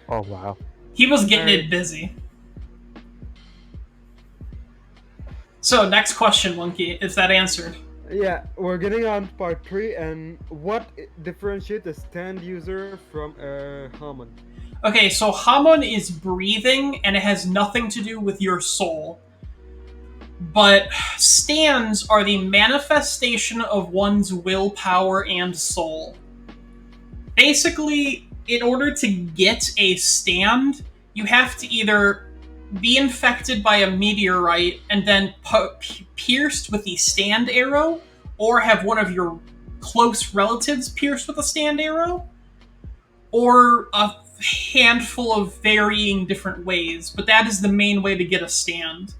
Oh wow. He was getting Alright. it busy. So next question, Monkey. Is that answered? Yeah, we're getting on to part 3, and what differentiates a stand user from a Hammond? Okay, so Hamon is breathing, and it has nothing to do with your soul. But stands are the manifestation of one's willpower and soul. Basically, in order to get a stand, you have to either be infected by a meteorite and then pierced with the stand arrow, or have one of your close relatives pierced with a stand arrow, or a handful of varying different ways. But that is the main way to get a stand.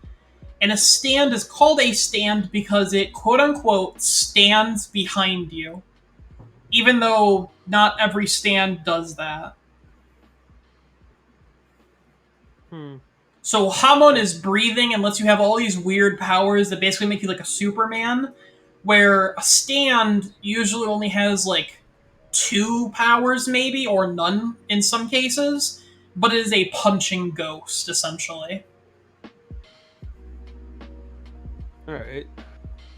And a stand is called a stand because it quote unquote stands behind you. Even though not every stand does that. So Hamon is breathing and lets you have all these weird powers that basically make you like a Superman, where a stand usually only has like 2 powers maybe, or none in some cases, but it is a punching ghost, essentially. Alright.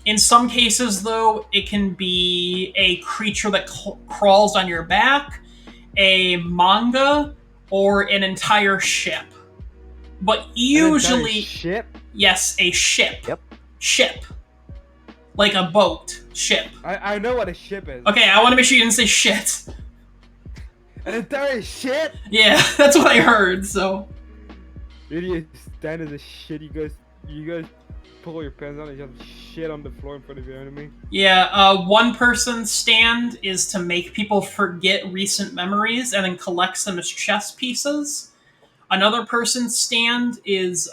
In some cases, though, it can be a creature that crawls on your back, a manga, or an entire ship. But usually, Ship? yes, a ship. Yep. Ship. Like a boat. Ship. I know what a ship is. Okay, I want to make sure you didn't say shit. An entire ship? Yeah, that's what I heard, so. You stand as a shit, you guys pull your pants down and just shit on the floor in front of your enemy. Yeah, one person's stand is to make people forget recent memories and then collects them as chess pieces. Another person's stand is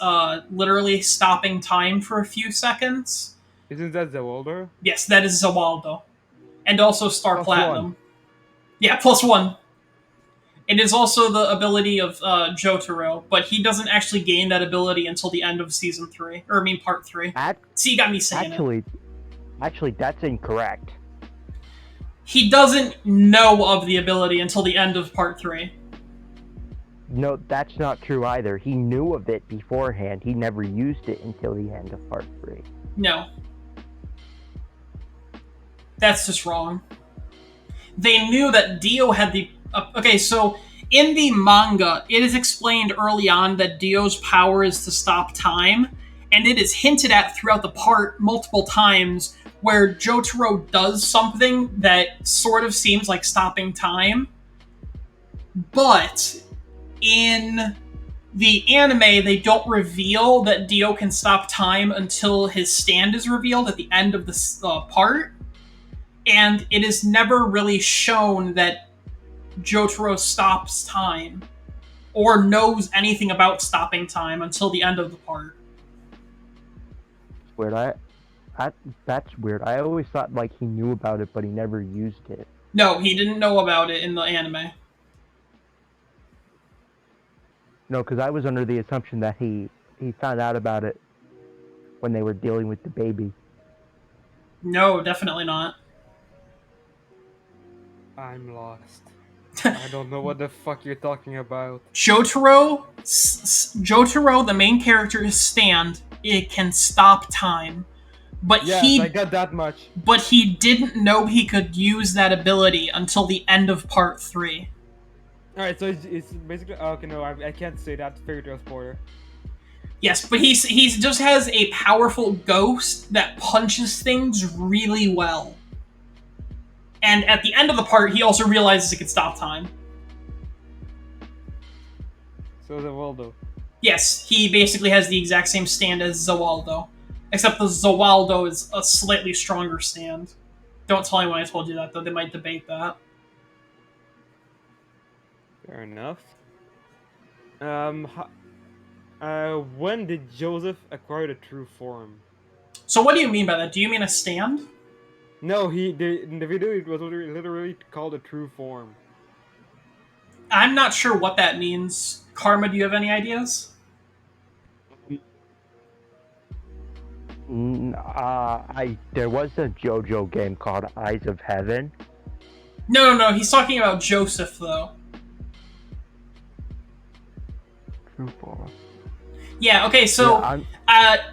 literally stopping time for a few seconds. Isn't that Zawaldo? Yes, that is Zawaldo. And also Star Plus Platinum. 1. Yeah, +1. It is also the ability of Jotaro, but he doesn't actually gain that ability until the end of Season 3. Or, I mean, Part 3. See, you got me saying it. Actually, that's incorrect. He doesn't know of the ability until the end of Part 3. No, that's not true either. He knew of it beforehand. He never used it until the end of part 3. No. That's just wrong. They knew that Dio had the... okay, so in the manga, it is explained early on that Dio's power is to stop time, and it is hinted at throughout the part multiple times where Jotaro does something that sort of seems like stopping time, but in the anime, they don't reveal that Dio can stop time until his stand is revealed at the end of the part. And it is never really shown that Jotaro stops time or knows anything about stopping time until the end of the part. Weird. That's weird. I always thought like he knew about it, but he never used it. No, he didn't know about it in the anime. No, because I was under the assumption that he found out about it when they were dealing with the baby. No, definitely not. I'm lost. I don't know what the fuck you're talking about. Jotaro, the main character's stand, it can stop time. But Yes, I got that much. But he didn't know he could use that ability until the end of part 3. Alright, so it's basically... okay, no, I can't say that. Fairy Tail spoiler. Yes, but he just has a powerful ghost that punches things really well. And at the end of the part, he also realizes it can stop time. So Zawaldo. Yes, he basically has the exact same stand as Zawaldo. Except the Zawaldo is a slightly stronger stand. Don't tell anyone I told you that, though. They might debate that. Fair enough. When did Joseph acquire the true form? So what do you mean by that? Do you mean a stand? No, in the video it was literally called a true form. I'm not sure what that means. Karma, do you have any ideas? There was a JoJo game called Eyes of Heaven. No. He's talking about Joseph, though. Yeah. Okay. So,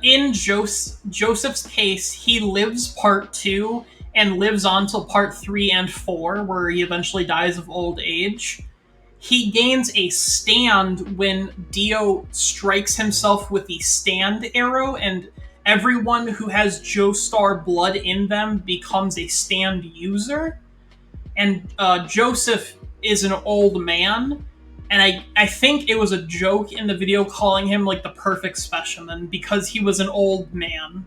in Joseph's case, he lives part 2 and lives on till part 3 and 4, where he eventually dies of old age. He gains a stand when Dio strikes himself with the stand arrow, and everyone who has Joestar blood in them becomes a stand user. And Joseph is an old man, and I think it was a joke in the video calling him like the perfect specimen because he was an old man.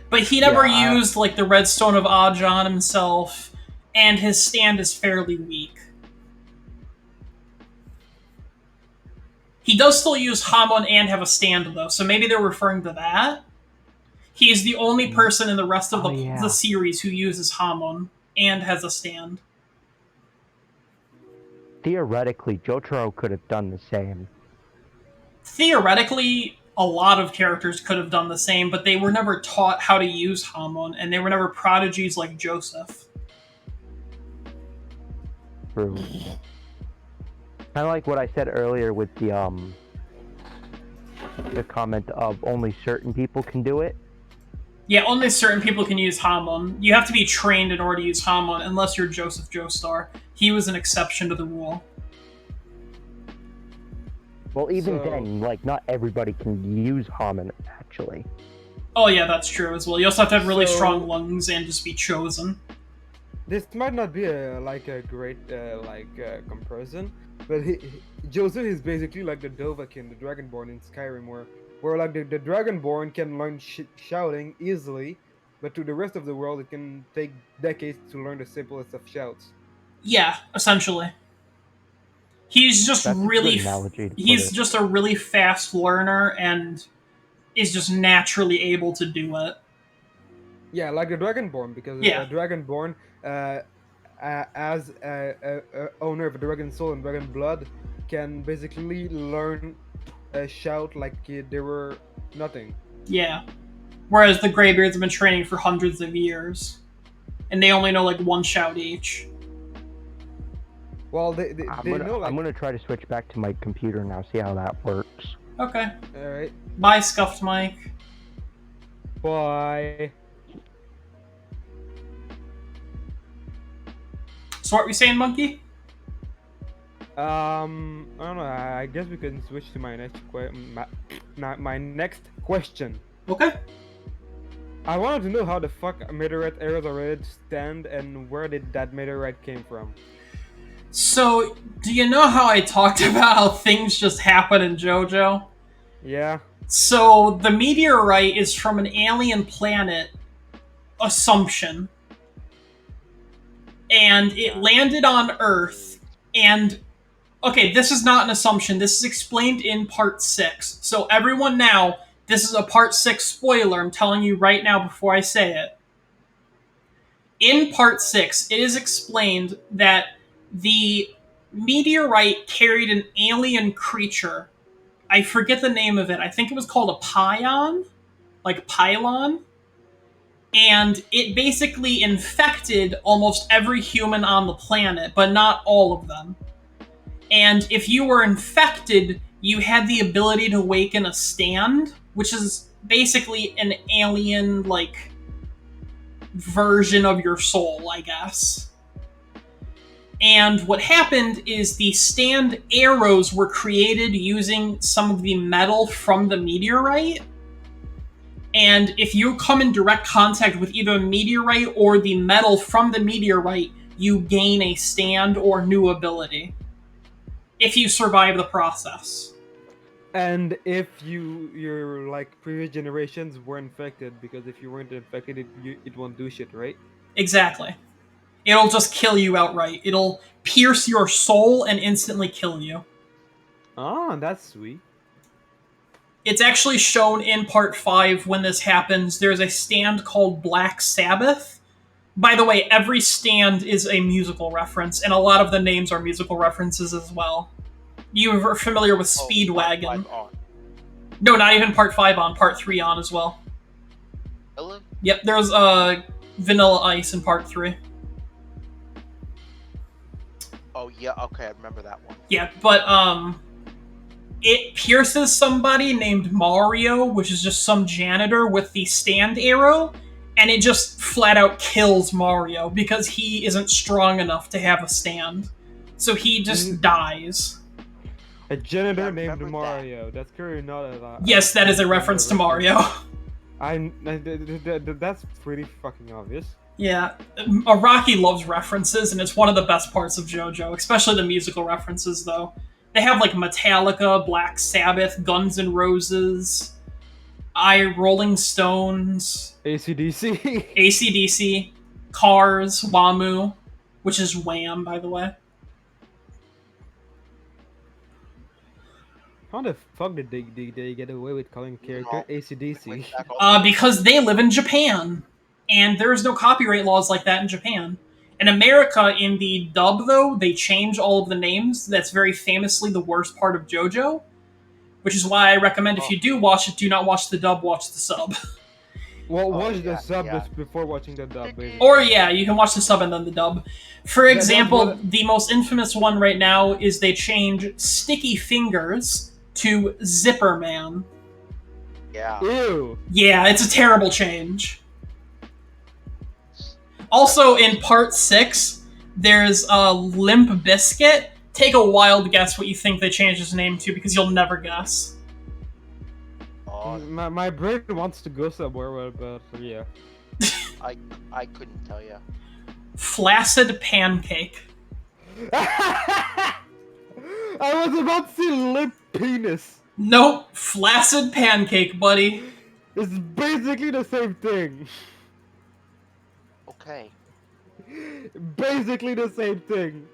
But he never used like the Redstone of Aja on himself, and his stand is fairly weak. He does still use Hamon and have a stand though, so maybe they're referring to that. He is the only person in the rest of the series who uses Hamon and has a stand. Theoretically, Jotaro could have done the same. Theoretically, a lot of characters could have done the same, but they were never taught how to use Hamon, and they were never prodigies like Joseph. True. Kind of like what I said earlier with the comment of only certain people can do it. Yeah, only certain people can use Hamon. You have to be trained in order to use Hamon, unless you're Joseph Joestar. He was an exception to the rule. Well, even then, like, not everybody can use Hamon, actually. Oh yeah, that's true as well. You also have to have really strong lungs and just be chosen. This might not be a great comparison, but Joseph is basically like the Dovahkiin, the Dragonborn in Skyrim, where like the Dragonborn can learn shouting easily, but to the rest of the world it can take decades to learn the simplest of shouts. Yeah, essentially. He's just just a really fast learner and is just naturally able to do it. Yeah, like the Dragonborn, because a Dragonborn, as a owner of a Dragon Soul and Dragon Blood, can basically learn a shout like they were nothing. Yeah. Whereas the Greybeards have been training for hundreds of years, and they only know like one shout each. Well, they know. Like... I'm gonna try to switch back to my computer now, see how that works. Okay. All right. Bye, Scuffed Mike. Bye. So what were we saying, Monkey? I don't know. I guess we can switch to my next my next question. Okay. I wanted to know how the fuck meteorite arrows already stand, and where did that meteorite came from? So, do you know how I talked about how things just happen in JoJo? Yeah. So, the meteorite is from an alien planet, Assumption. And it landed on Earth, and... Okay, this is not an assumption. This is explained in Part 6. So, everyone now, this is a Part 6 spoiler. I'm telling you right now before I say it. In Part 6, it is explained that the meteorite carried an alien creature. I forget the name of it. I think it was called a pion, like pylon. And it basically infected almost every human on the planet, but not all of them. And if you were infected, you had the ability to awaken a stand, which is basically an alien, like, version of your soul, I guess. And what happened is the stand arrows were created using some of the metal from the meteorite. And if you come in direct contact with either the meteorite or the metal from the meteorite, you gain a stand or new ability. If you survive the process. And if your like previous generations were infected, because if you weren't infected, it won't do shit, right? Exactly. It'll just kill you outright. It'll pierce your soul and instantly kill you. Oh, that's sweet. It's actually shown in Part 5 when this happens. There's a stand called Black Sabbath, By the way, every stand is a musical reference, and a lot of the names are musical references as well. You are familiar with Oh, Speedwagon. Part 5 on. No, not even part 5 on, part 3 on as well. Really? Yep, there's Vanilla Ice in part 3. Oh yeah. Okay, I remember that one. Yeah, but it pierces somebody named Mario, which is just some janitor with the stand arrow, and it just flat out kills Mario because he isn't strong enough to have a stand. So he just dies. A janitor Yeah, I named remember that. Mario. That's clearly not a. Yes, that is a reference to Mario. That's pretty fucking obvious. Yeah, Araki loves references, and it's one of the best parts of JoJo, especially the musical references, though. They have, like, Metallica, Black Sabbath, Guns N' Roses, Rolling Stones, ACDC. AC/DC, Cars, Wamu, which is Wham, by the way. How the fuck did they get away with calling character No. ACDC? Went back all- Because they live in Japan, and there's no copyright laws like that in Japan. In America, in the dub, though, they change all of the names. That's very famously the worst part of JoJo, which is why I recommend if you do watch it, do not watch the dub, watch the sub. Well, Oh, watch yeah, the sub yeah. before watching the dub, basically. Or, yeah, you can watch the sub and then the dub. For that's example, what- the most infamous one right now is they change Sticky Fingers to Zipper Man. Yeah. Ew. Yeah, it's a terrible change. Also, in part 6, there's a Limp Biscuit. Take a wild guess what you think they changed his name to, because you'll never guess. Oh, My brain wants to go somewhere, but yeah. I couldn't tell you. Flaccid Pancake. I was about to say lip penis. Nope, Flaccid Pancake, buddy. It's basically the same thing. Okay. Basically the same thing.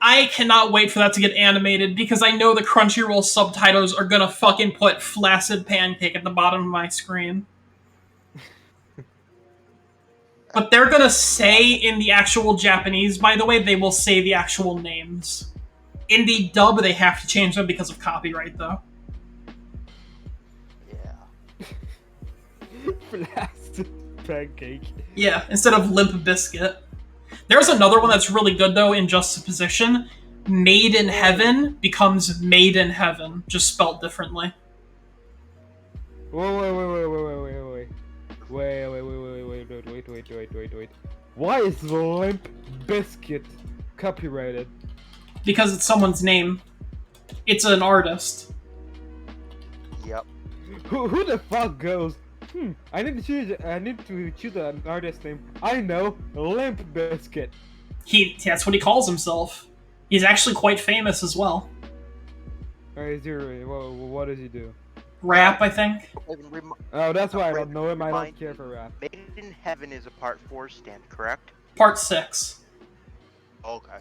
I cannot wait for that to get animated, because I know the Crunchyroll subtitles are gonna fucking put Flaccid Pancake at the bottom of my screen. But they're gonna say in the actual Japanese, by the way, they will say the actual names. In the dub, they have to change them because of copyright, though. Yeah. Blasted pancake. Yeah, instead of Limp Biscuit. There's another one that's really good, though, in Juxtaposition. Made in Heaven becomes Made in Heaven, just spelt differently. Wait. Why is Limp Biscuit copyrighted? Because it's someone's name. It's an artist. Yep. Who the fuck goes? I need to choose an artist name. I know, Limp Biscuit. That's what he calls himself. He's actually quite famous as well. What does he do? Rap, I think. Oh, that's why I don't Rave, know him. I don't remind care me. for rap. Made in Heaven is a part 4 stand, correct? Part 6. Okay.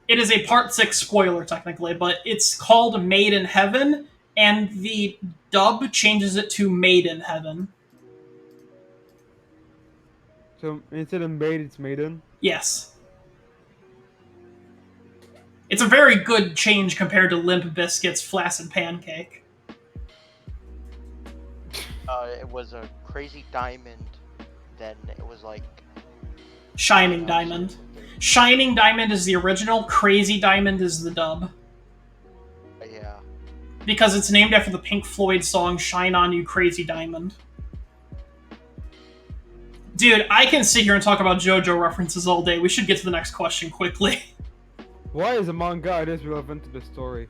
It is a part 6 spoiler, technically, but it's called Made in Heaven, and the dub changes it to Made in Heaven. So instead of maid, it's maiden. Yes. It's a very good change compared to Limp Bizkit's Flaccid Pancake. It was a Crazy Diamond, then it was like... Shining Diamond. Shining Diamond is the original, Crazy Diamond is the dub. Yeah. Because it's named after the Pink Floyd song Shine On You Crazy Diamond. Dude, I can sit here and talk about JoJo references all day. We should get to the next question quickly. Why is a manga this relevant to the story?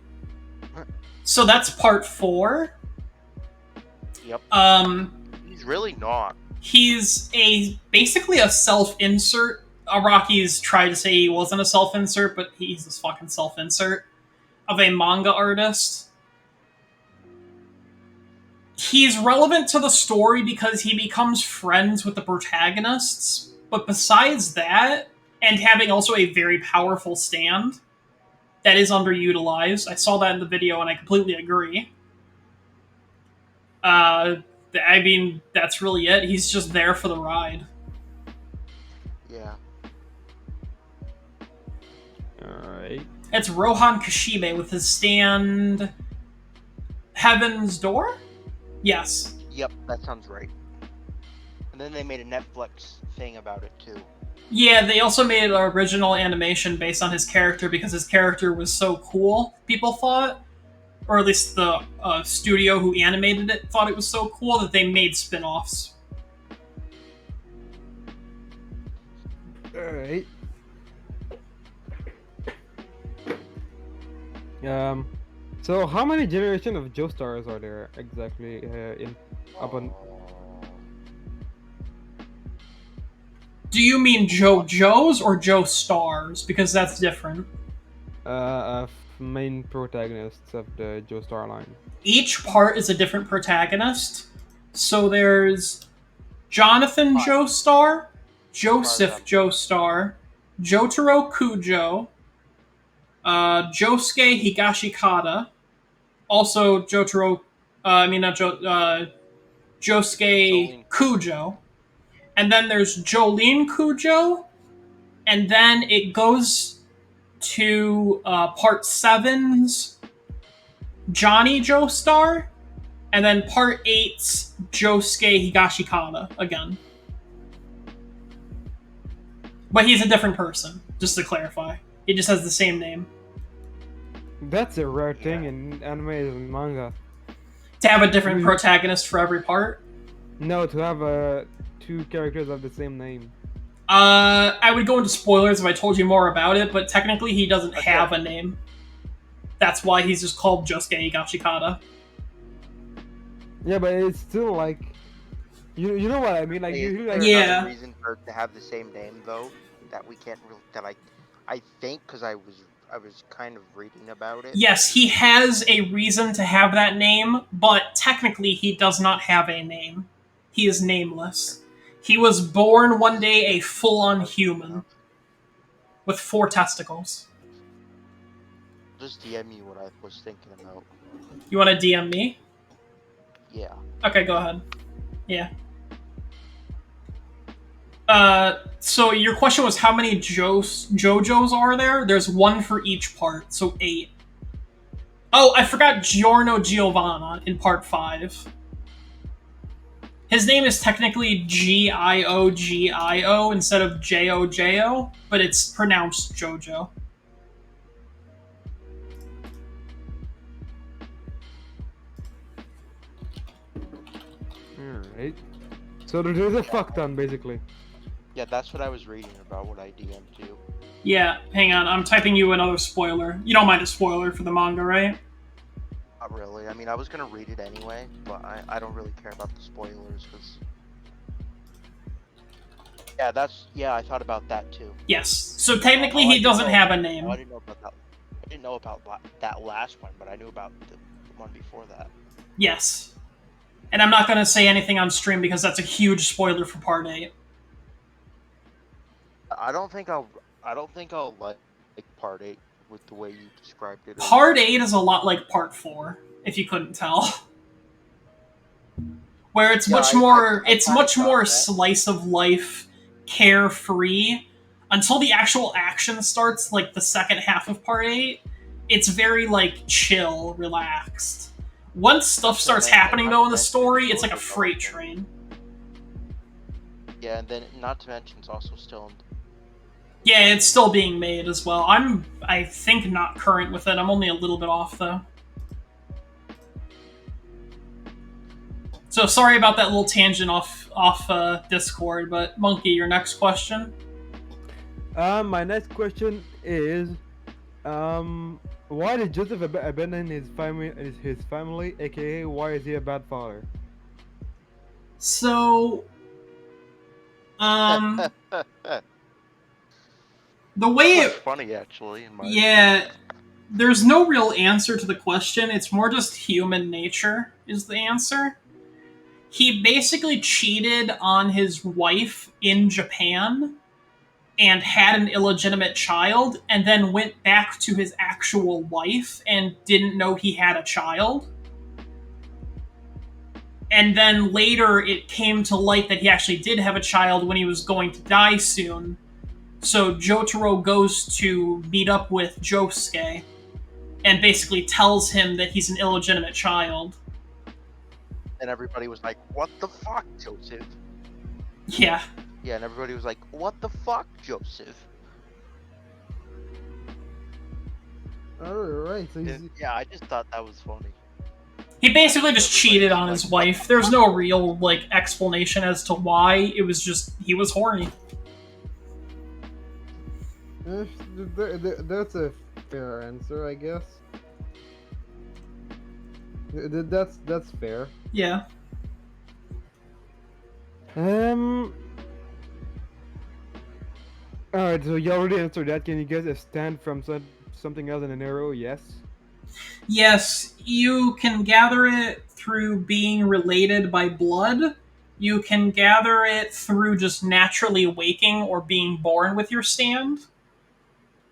So that's part 4. Yep. He's really not. He's basically a self-insert. Araki's tried to say he wasn't a self-insert, but he's this fucking self-insert of a manga artist. He's relevant to the story because he becomes friends with the protagonists, but besides that, and having also a very powerful stand that is underutilized, I saw that in the video and I completely agree. I mean, that's really it. He's just there for the ride. Yeah. Alright. It's Rohan Kashibe with his stand Heaven's Door? Yes. Yep, that sounds right. And then they made a Netflix thing about it too. Yeah, they also made an original animation based on his character because his character was so cool, people thought. Or at least the studio who animated it thought it was so cool that they made spin-offs. Alright. So how many generations of Joestars are there exactly in up on? Do you mean JoJo's or Joestars? Because that's different. Main protagonists of the Joestar line. Each part is a different protagonist. So there's Jonathan Joestar, Joseph Joestar, Jotaro Kujo, Josuke Higashikata, also Josuke Jolene. Kujo, and then there's Jolene Kujo, and then it goes to part 7's Johnny Joestar, and then part 8's Josuke Higashikata again. But he's a different person, just to clarify. He just has the same name. That's a rare thing in anime and manga. To have a different protagonist for every part? No, to have two characters of the same name. I would go into spoilers if I told you more about it, but technically he doesn't have a name. That's why he's just called Josuke Higashikata. Yeah, but it's still like, you know what I mean? Like, usually, like, Yeah. Another reason for it to have the same name though, that we can't really, that I think, because I was kind of reading about it. Yes, he has a reason to have that name, but technically he does not have a name. He is nameless. He was born one day a full-on human with 4 testicles. Just DM me what I was thinking about. You want to DM me? Yeah. Okay, go ahead. Yeah. So your question was how many JoJo's are there? There's 1 for each part, so 8. Oh, I forgot Giorno Giovanna in part 5. His name is technically Gio instead of Jojo, but it's pronounced Jojo. Alright. So there's a fuck ton, basically. Yeah, that's what I was reading about, what I DM'd you. Yeah, hang on, I'm typing you another spoiler. You don't mind a spoiler for the manga, right? Not really. I mean, I was gonna read it anyway, but I don't really care about the spoilers, because... Yeah, I thought about that too. Yes. So technically he doesn't have a name. I didn't know about that. I didn't know about that last one, but I knew about the one before that. Yes. And I'm not going to say anything on stream because that's a huge spoiler for part 8. I don't think I'll like part 8 with the way you described it. Part 8 is a lot like part 4, if you couldn't tell. Where it's much more slice of life, carefree, until the actual action starts, like the second half of part 8. It's very like chill, relaxed. Once stuff starts happening though in the story, it's like a freight train. Yeah, and then not to mention it's also still in... Yeah, it's still being made as well. I think not current with it. I'm only a little bit off though. So sorry about that little tangent off Discord, but Monkey, your next question? My next question is, why did Joseph abandon his family, aka why is he a bad father? So, the way It's funny actually. there's no real answer to the question. It's more just human nature is the answer. He basically cheated on his wife in Japan and had an illegitimate child, and then went back to his actual wife and didn't know he had a child. And then later it came to light that he actually did have a child when he was going to die soon. So Jotaro goes to meet up with Josuke and basically tells him that he's an illegitimate child. And everybody was like, "What the fuck, Joseph?" Yeah. Yeah, and everybody was like, "What the fuck, Joseph?" Alright, so he's... Yeah, I just thought that was funny. He basically just Everybody cheated was on like, his "What wife. the There's fuck?" no real like explanation as to why. It was just he was horny. That's a fair answer, I guess. That's fair. Yeah. Um. Alright, so you already answered that. Can you guess a stand from something else in an arrow? Yes. Yes, you can gather it through being related by blood. You can gather it through just naturally waking or being born with your stand.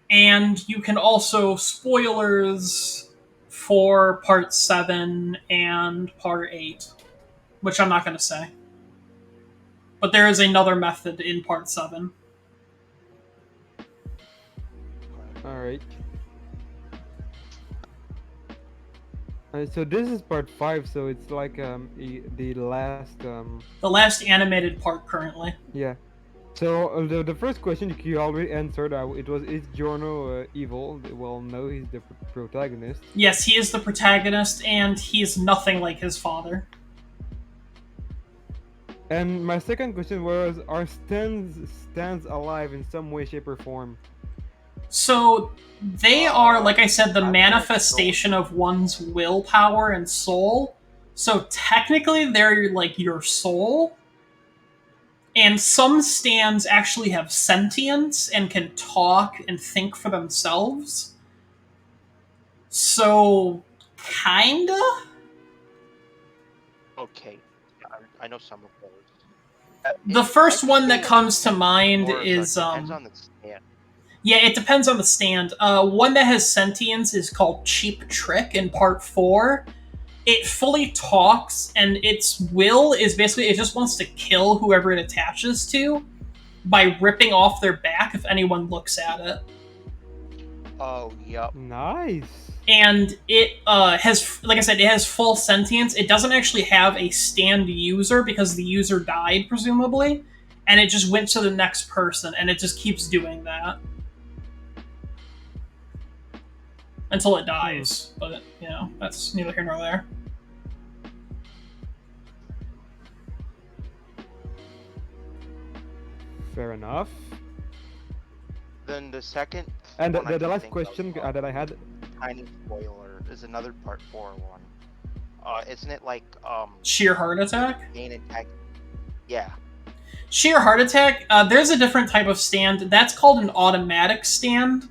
And you can also spoilers for part 7 and part 8, which I'm not going to say. But there is another method in part 7. Alright. So this is part 5, so it's like the last The last animated part currently. yeah. So the first question you already answered. It was, is Giorno evil? Well, no, he's the protagonist. Yes, he is the protagonist, and he's nothing like his father. And my second question was, are stands alive in some way, shape, or form? So they are, like I said, the I'm manifestation of one's willpower and soul. So technically, they're like your soul. And some stands actually have sentience and can talk and think for themselves. So, kinda? Okay, yeah, I know some of those. The first one that comes to mind Or is depends on the stand. yeah, it depends on the stand. One that has sentience is called Cheap Trick in part 4. It fully talks, and its will is basically it just wants to kill whoever it attaches to by ripping off their back if anyone looks at it. Oh, yep. Nice. And it has, like I said, it has full sentience. It doesn't actually have a stand user because the user died, presumably, and it just went to the next person, and it just keeps doing that until it dies. But you know, that's neither here nor there. Fair enough. Then the second And one I the can last think question of, that I had. tiny spoiler, is another part 4 one. Isn't it like Sheer heart attack. main attack? Yeah. Sheer heart attack. There's a different type of stand. That's called an automatic stand.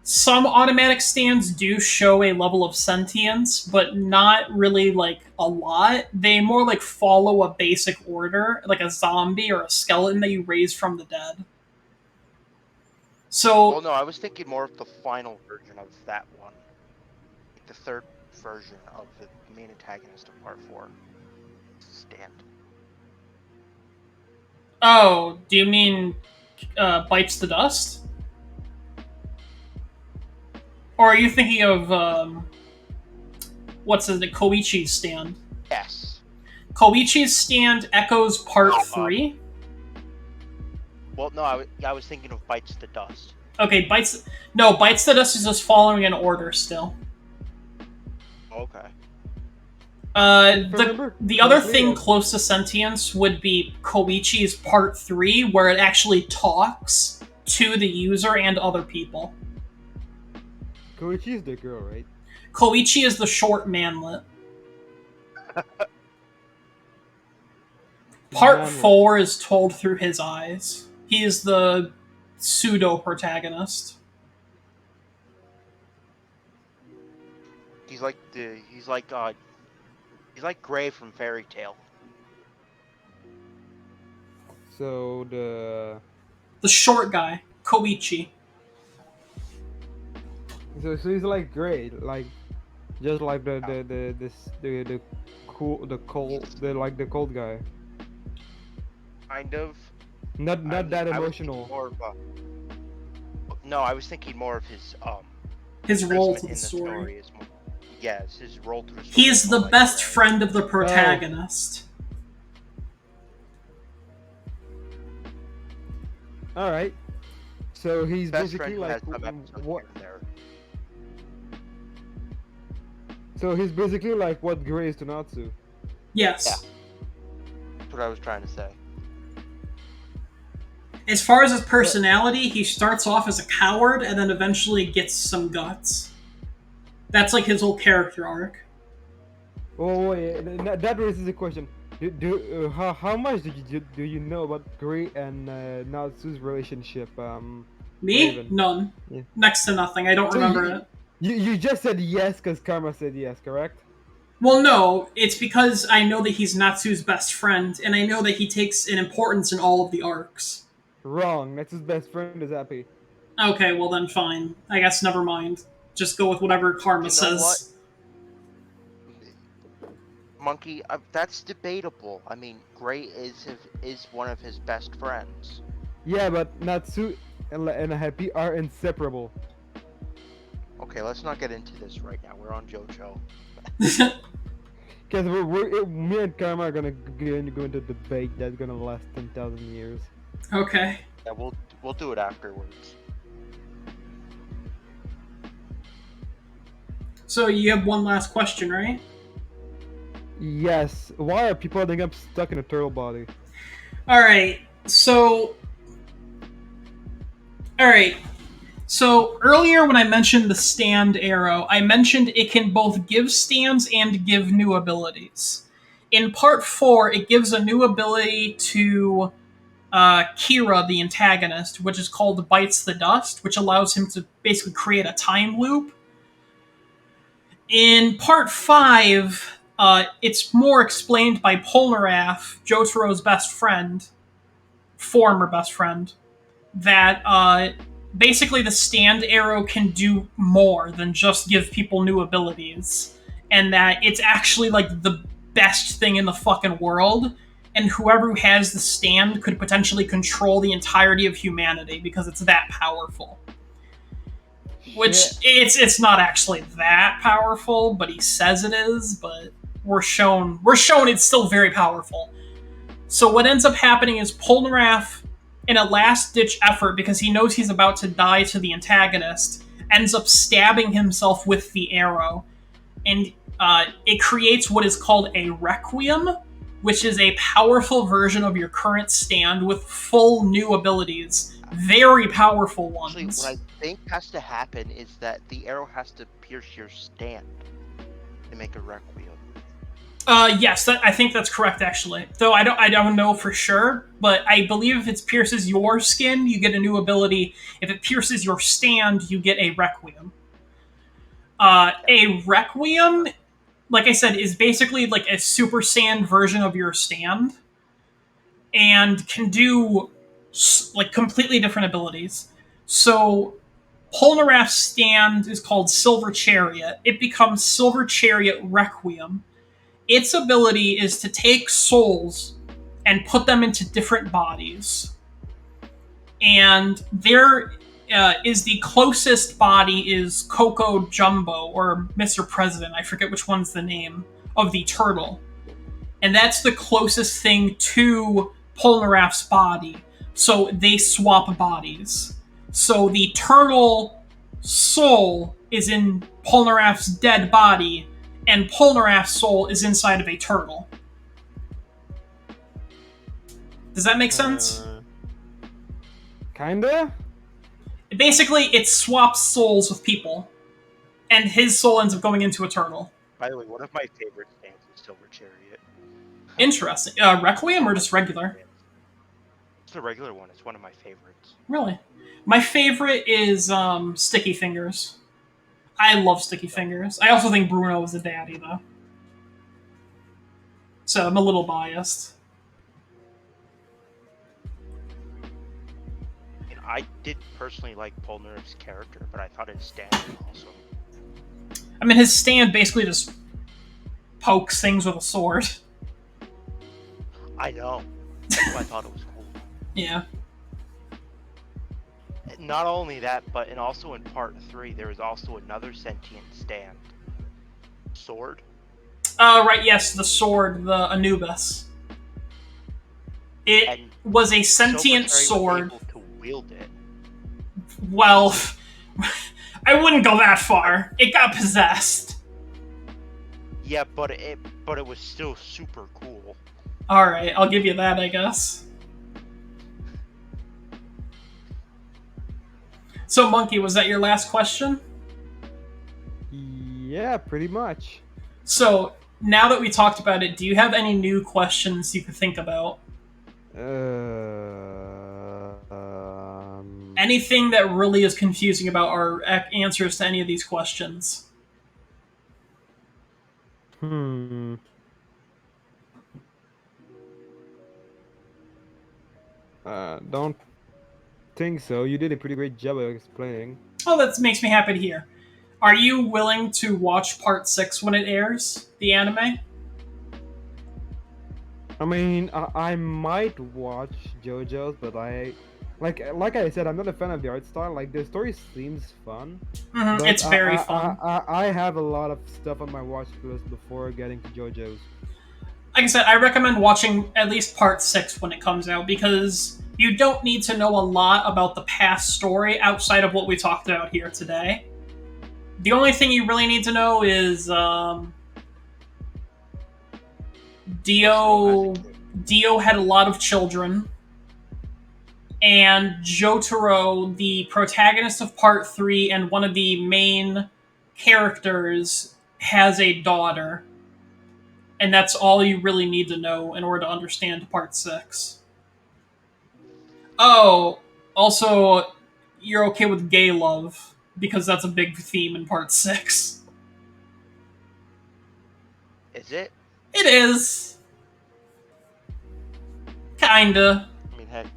Some automatic stands do show a level of sentience, but not really like a lot. They more like follow a basic order, like a zombie or a skeleton that you raise from the dead. So, Well, no, I was thinking more of the final version of that one, like the third version of the main antagonist of part 4. Stand. oh, do you mean bites the dust? Or are you thinking of what's the Koichi's stand? Yes. Koichi's stand echoes part 3. Well, no, I was thinking of bites the dust. Okay, bites the dust is just following an order still. Okay. The other thing close to sentience would be Koichi's part 3, where it actually talks to the user and other people. Koichi's the girl, right? Koichi is the short manlet. Part Manlet. 4 is told through his eyes. He is the pseudo protagonist. He's like Gray from Fairy Tale. So the short guy, Koichi. so he's like great, like just like the cold guy. Kind of. Not that I was thinking emotional. more of No, I was thinking more of His role to placement the in the story. story is more. Yes, his role to the story. He is is the more like best Ray. friend of the protagonist. All right. So he's Best friend basically who like has some episodes what? here and there. So he's basically like what Gray is to Natsu. Yes. That's what I was trying to say. As far as his personality, he starts off as a coward and then eventually gets some guts. That's like his whole character arc. Oh wait, that raises a question. How much do you know about Gray and Natsu's relationship? Me? Raven. None. Yeah. Next to nothing. I don't So remember it. You just said yes because Karma said yes, correct? Well, no, it's because I know that he's Natsu's best friend, and I know that he takes an importance in all of the arcs. Wrong. Natsu's best friend is happy. Okay, well then fine. I guess never mind. Just go with whatever Karma You know what? says. Monkey, that's debatable. I mean, Gray is one of his best friends. Yeah, but Natsu and Happy are inseparable. Okay, let's not get into this right now. We're on Jojo. Because me and Karma are gonna go into a debate that's gonna last 10,000 years. Okay. Yeah, we'll do it afterwards. So you have one last question, right? Yes. Why are people ending up stuck in a turtle body? Alright, so. Alright. So earlier when I mentioned the stand arrow, I mentioned it can both give stands and give new abilities. In part 4, it gives a new ability to Kira, the antagonist, which is called Bites the Dust, which allows him to basically create a time loop. In part 5, it's more explained by Polnareff, Jotaro's best friend, former best friend, that basically the stand arrow can do more than just give people new abilities, and that it's actually like the best thing in the fucking world, and whoever has the stand could potentially control the entirety of humanity because it's that powerful. Which it's not actually that powerful, but he says it is. But we're shown it's still very powerful. So what ends up happening is Polnareff, in a last-ditch effort, because he knows he's about to die to the antagonist, ends up stabbing himself with the arrow, and it creates what is called a Requiem, which is a powerful version of your current stand with full new abilities. Very powerful ones. Actually, what I think has to happen is that the arrow has to pierce your stand to make a Requiem. Yes, I think that's correct, actually. Though I don't know for sure, but I believe if it pierces your skin, you get a new ability. If it pierces your stand, you get a Requiem. A Requiem, like I said, is basically like a Super Saiyan version of your stand, and can do like completely different abilities. So Polnareff's stand is called Silver Chariot. It becomes Silver Chariot Requiem. Its ability is to take souls and put them into different bodies. And there is the closest body is Coco Jumbo, or Mr. President. I forget which one's the name of the turtle. And that's the closest thing to Polnareff's body. So they swap bodies. So the turtle soul is in Polnareff's dead body, and Polnareff's soul is inside of a turtle. Does that make sense? Kinda? Basically, it swaps souls with people, and his soul ends up going into a turtle. By the way, one of my favorite stands is Silver Chariot. Interesting. Requiem or just regular? It's the regular one. It's one of my favorites. Really? My favorite is Sticky Fingers. I love Sticky Fingers. I also think Bruno is a daddy, though. So I'm a little biased. And I did personally like Polnareff's character, but I thought his stand was awesome. I mean, his stand basically just pokes things with a sword. I know. That's why I thought it was cool. Yeah. not only that, but also in part 3, there is also another sentient stand. Sword? Right, yes, the sword, the Anubis. It And was a sentient Sophoteri sword. was able to wield it. Well, I wouldn't go that far. It got possessed. Yeah, but it was still super cool. Alright, I'll give you that, I guess. So, Monkey, was that your last question? Yeah, pretty much. So, now that we talked about it, do you have any new questions you could think about? Anything that really is confusing about our answers to any of these questions? Hmm. Don't think so. You did a pretty great job of explaining. Oh, that makes me happy to hear. Are you willing to watch part 6 when it airs, the anime? I mean, I might watch JoJo's, but like I said, I'm not a fan of the art style. Like the story seems fun. But It's very fun. I have a lot of stuff on my watch list before getting to JoJo's. Like I said, I recommend watching at least part 6 when it comes out, because you don't need to know a lot about the past story outside of what we talked about here today. The only thing you really need to know is Dio had a lot of children, and Jotaro, the protagonist of part 3 and one of the main characters, has a daughter. And that's all you really need to know in order to understand part 6. Oh, also, you're okay with gay love, because that's a big theme in part 6. Is it? It is. Kinda. I mean, heck,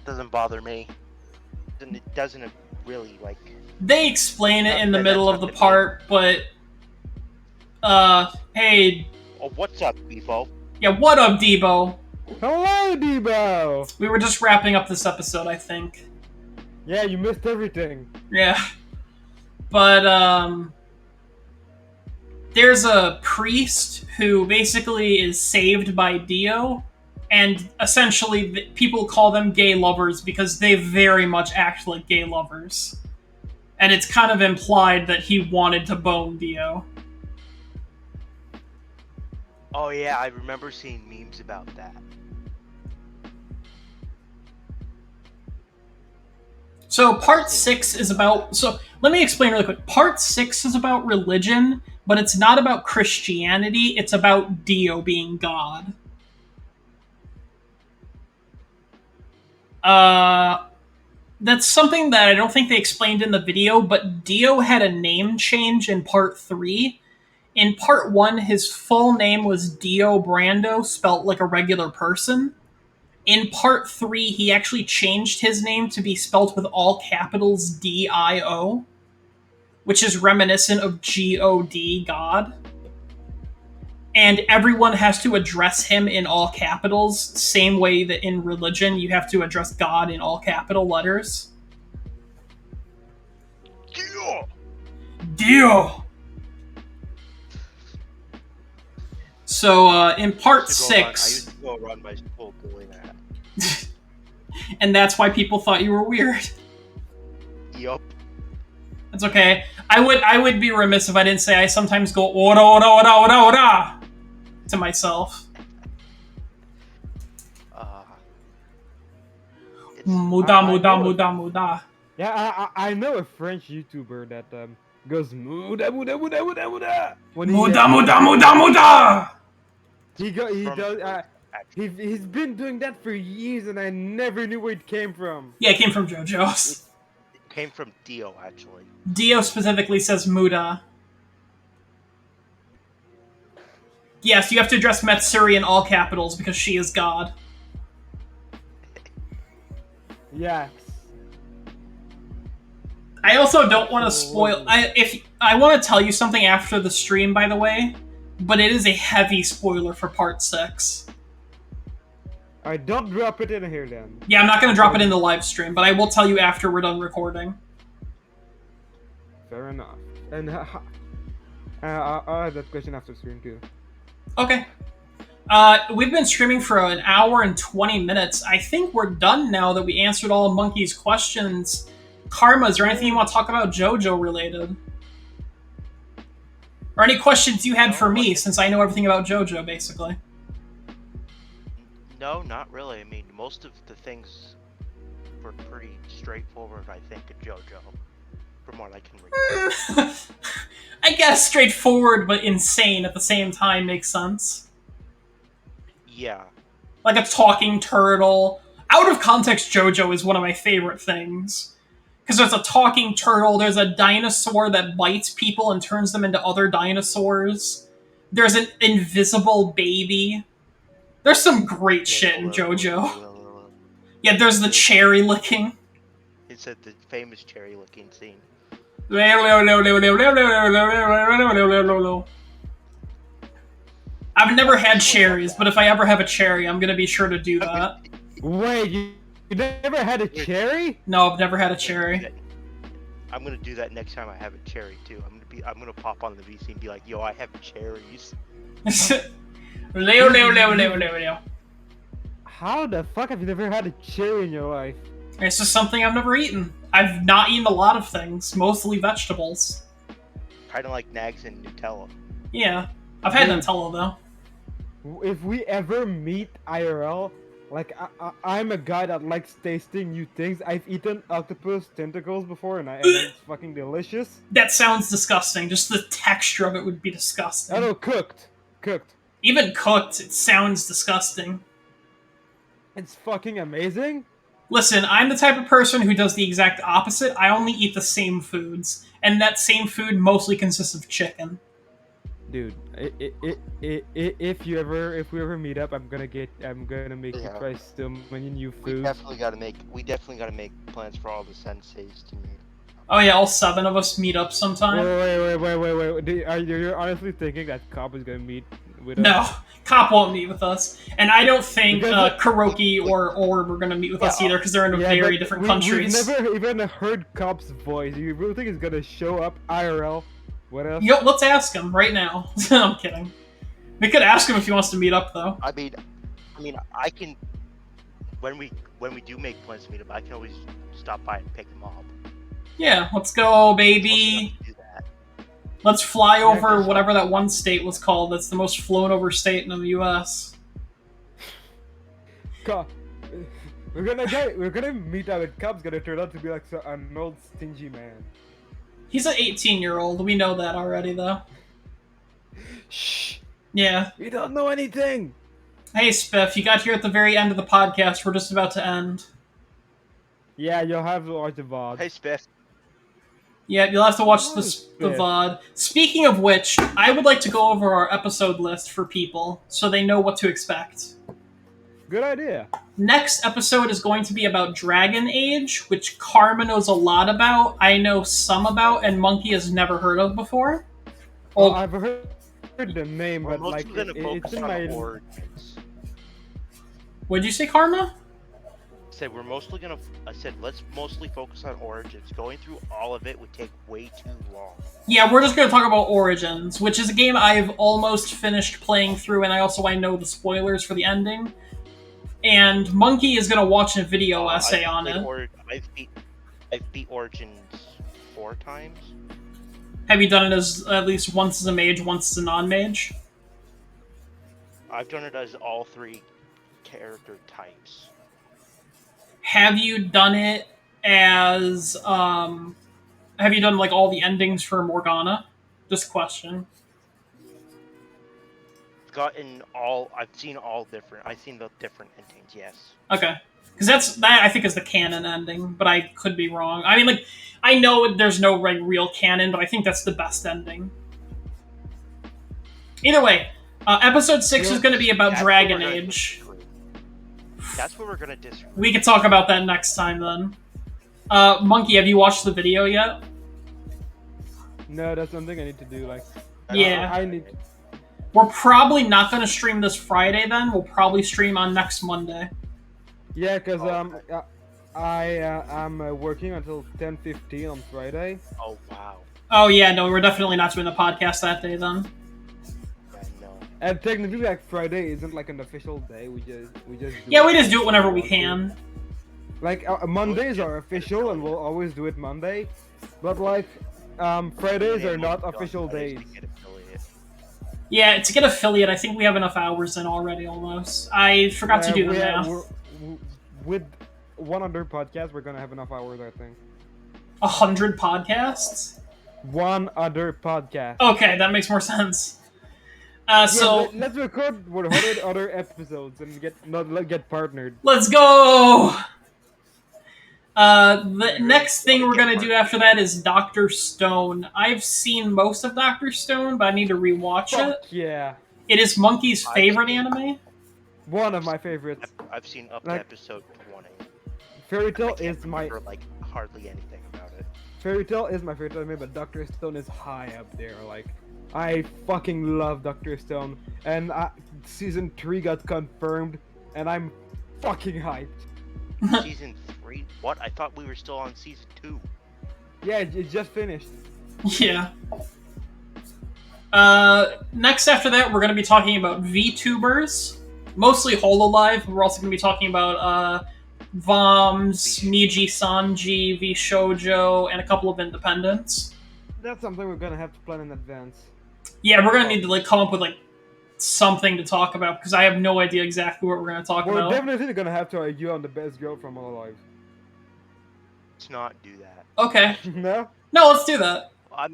doesn't bother me. It doesn't really, like... They explain it in the That's middle of the not the part, but... hey... Oh, what's up, Beefo? Yeah, what up, Debo? Hello, Debo. We were just wrapping up this episode, I think. Yeah, you missed everything. Yeah. But, there's a priest who basically is saved by Dio, and essentially people call them gay lovers because they very much act like gay lovers. And it's kind of implied that he wanted to bone Dio. Oh yeah, I remember seeing memes about that. So part 6 is about... So let me explain really quick. Part 6 is about religion, but it's not about Christianity. It's about Dio being God. That's something that I don't think they explained in the video, but Dio had a name change in part 3. In part 1, his full name was Dio Brando, spelt like a regular person. In part 3, he actually changed his name to be spelt with all capitals D-I-O, which is reminiscent of G-O-D, God. And everyone has to address him in all capitals, same way that in religion you have to address God in all capital letters. Dio! Dio! So, in part I 6... used to go around my school doing that. And that's why people thought you were weird. Yup. That's okay. I would be remiss if I didn't say I sometimes go ora ora ora ora ora to myself. Muda muda muda muda. Yeah, I know a French YouTuber that goes muda muda muda muda muda. Muda muda muda muda. He does. He's been doing that for years, and I never knew where it came from. Yeah, it came from Jojo's. It came from Dio, actually. Dio specifically says Muda. Yes, you have to address Metsuri in all capitals because she is God. Yes. I also don't want to spoil... I want to tell you something after the stream, by the way, but it is a heavy spoiler for part 6. Alright, don't drop it in here then. Yeah, I'm not going to drop it in the live stream, but I will tell you after we're done recording. Fair enough. And I'll have that question after stream too. Okay. We've been streaming for an hour and 20 minutes. I think we're done now that we answered all of Monkey's questions. Karma, is there anything you want to talk about JoJo related? Or any questions you had for me, since I know everything about JoJo, basically? No, not really. I mean, most of the things were pretty straightforward, I think, in JoJo. From what I can recall. I guess straightforward but insane at the same time makes sense. Yeah. Like a talking turtle. Out of context JoJo is one of my favorite things. Because there's a talking turtle, there's a dinosaur that bites people and turns them into other dinosaurs. There's an invisible baby. There's some great shit in JoJo. Yeah, there's the cherry licking. It's at the famous cherry licking scene. I've never had cherries, but if I ever have a cherry, I'm gonna be sure to do that. Wait, you never had a cherry? No, I've never had a cherry. I'm gonna do that next time I have a cherry too. I'm gonna pop on the VC and be like, yo, I have cherries. How the fuck have you never had a cherry in your life? It's just something I've never eaten. I've not eaten a lot of things, mostly vegetables. Kind of like Nags and Nutella. Yeah, I've had Nutella though. If we ever meet IRL, like I'm a guy that likes tasting new things. I've eaten octopus tentacles before, and it's fucking delicious. That sounds disgusting. Just the texture of it would be disgusting. Oh no, cooked. Even cooked, it sounds disgusting. It's fucking amazing. Listen, I'm the type of person who does the exact opposite. I only eat the same foods, and that same food mostly consists of chicken. Dude, if we ever meet up, I'm gonna make you try so many new foods. We definitely gotta make plans for all the senseis to meet. Oh yeah, all 7 of us meet up sometime. Wait. Are you honestly thinking that Cobb is gonna meet with us? No, Cop won't meet with us, and I don't think Kuroki or Orb are gonna meet with us either because they're in very different countries. We've never even heard Cobb's voice. You really think he's gonna show up IRL? What else? Yo, let's ask him right now. I'm kidding. We could ask him if he wants to meet up, though. I mean, I can. When we do make plans to meet up, I can always stop by and pick him up. Yeah, let's go, baby. Do that. Let's fly over whatever that one state was called. That's the most flown over state in the U.S. We're gonna meet up, and Cobb's gonna turn out to be like an old stingy man. He's an 18-year-old. We know that already, though. Shh. Yeah. We don't know anything. Hey, Spiff, you got here at the very end of the podcast. We're just about to end. Yeah, you'll have to watch the VOD. Hey, Spiff. Yeah, you'll have to watch the VOD. Speaking of which, I would like to go over our episode list for people so they know what to expect. Good idea. Next episode is going to be about Dragon Age, which Karma knows a lot about, I know some about, and Monkey has never heard of before. Well, I've heard the name, but like it's in my origins. What'd you say, Karma? I said let's mostly focus on Origins. Going through all of it would take way too long. Yeah, we're just going to talk about Origins, which is a game I've almost finished playing through, and I know the spoilers for the ending. And Monkey is going to watch a video essay on it. I've beat Origins 4 times. Have you done it as at least once as a mage, once as a non-mage? I've done it as all 3 character types. Have you done it as have you done like all the endings for Morgana? Just a question. I've seen the different endings, yes. Okay. Because that I think is the canon ending, but I could be wrong. I mean, like, I know there's no real canon, but I think that's the best ending. Either way, episode 6 is going to be about Dragon Age. That's what we're going to disagree. We can talk about that next time, then. Monkey, have you watched the video yet? No, that's something I need to do. Like, yeah, I need. We're probably not going to stream this Friday then. We'll probably stream on next Monday. Yeah, because Okay. I am working until 10:15 on Friday. Oh wow. Oh, yeah, no, we're definitely not doing the podcast that day then. Yeah, no. And technically, like Friday isn't like an official day. We just do Yeah, it we just do it whenever whenever we want to. can. Like Mondays are official, and we'll always do it Monday. But like Fridays are not official days. Yeah, to get affiliate, I think we have enough hours in already almost. I forgot to do the math. With one other podcast, we're gonna have enough hours, I think. 100 podcasts? One other podcast. Okay, that makes more sense. So let's record 100 other episodes and get partnered. let's go. The next thing we're gonna do after that is Doctor Stone. I've seen most of Doctor Stone, but I need to rewatch it. Fuck yeah. It is Monkey's I've favorite seen- anime. One of my favorites. I've seen up to Like- episode 20. Fairy I Tail can't is my remember, like hardly anything about it. Fairy Tail is my favorite anime, but Doctor Stone is high up there. Like, I fucking love Doctor Stone, and season 3 got confirmed, and I'm fucking hyped. Season 3? What? I thought we were still on season 2. Yeah, it just finished. Yeah. Next after that, we're gonna be talking about VTubers, mostly Hololive. We're also gonna be talking about Voms, Miji Sanji, V Shoujo, and a couple of independents. That's something we're gonna have to plan in advance. Yeah, we're gonna need to like come up with like something to talk about because I have no idea exactly what we're gonna talk We're about. definitely gonna have to argue on the best girl from all alive. Let's not do that. Okay, No? no, let's do that. I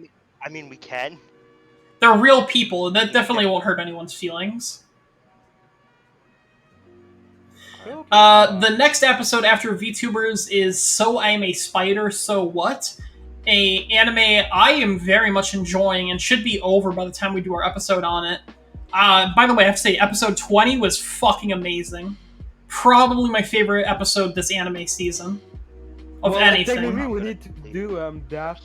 mean, we can. They're real people, and that definitely won't hurt anyone's feelings. The next episode after VTubers is So I'm a Spider, So What? A anime I am very much enjoying and should be over by the time we do our episode on it. By the way, I have to say, episode 20 was fucking amazing. Probably my favorite episode this anime season. Of Well, anything. technically, we need to do that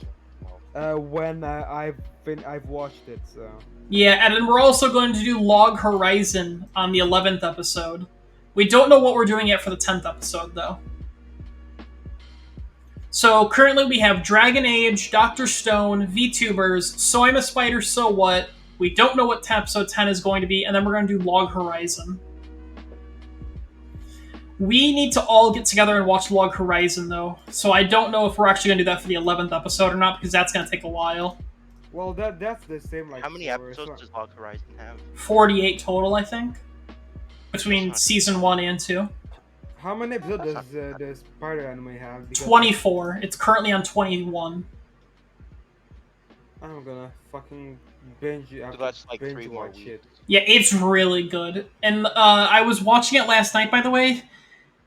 when I've watched it. So Yeah, and then we're also going to do Log Horizon on the 11th episode. We don't know what we're doing yet for the 10th episode, though. So currently we have Dragon Age, Dr. Stone, VTubers, So I'm a Spider, So What? We don't know what episode 10 is going to be, and then we're going to do Log Horizon. We need to all get together and watch Log Horizon, though. So I don't know if we're actually going to do that for the 11th episode or not, because that's going to take a while. well, that's the same. Like, How many episodes does Log Horizon have? 48 total, I think. Between season 1 and 2. How many episodes does the Spider anime have? Because 24. It's currently on 21. I'm gonna fucking binge it. So that's like binge 3 more watch weeks. it. Yeah, it's really good. And I was watching it last night, by the way,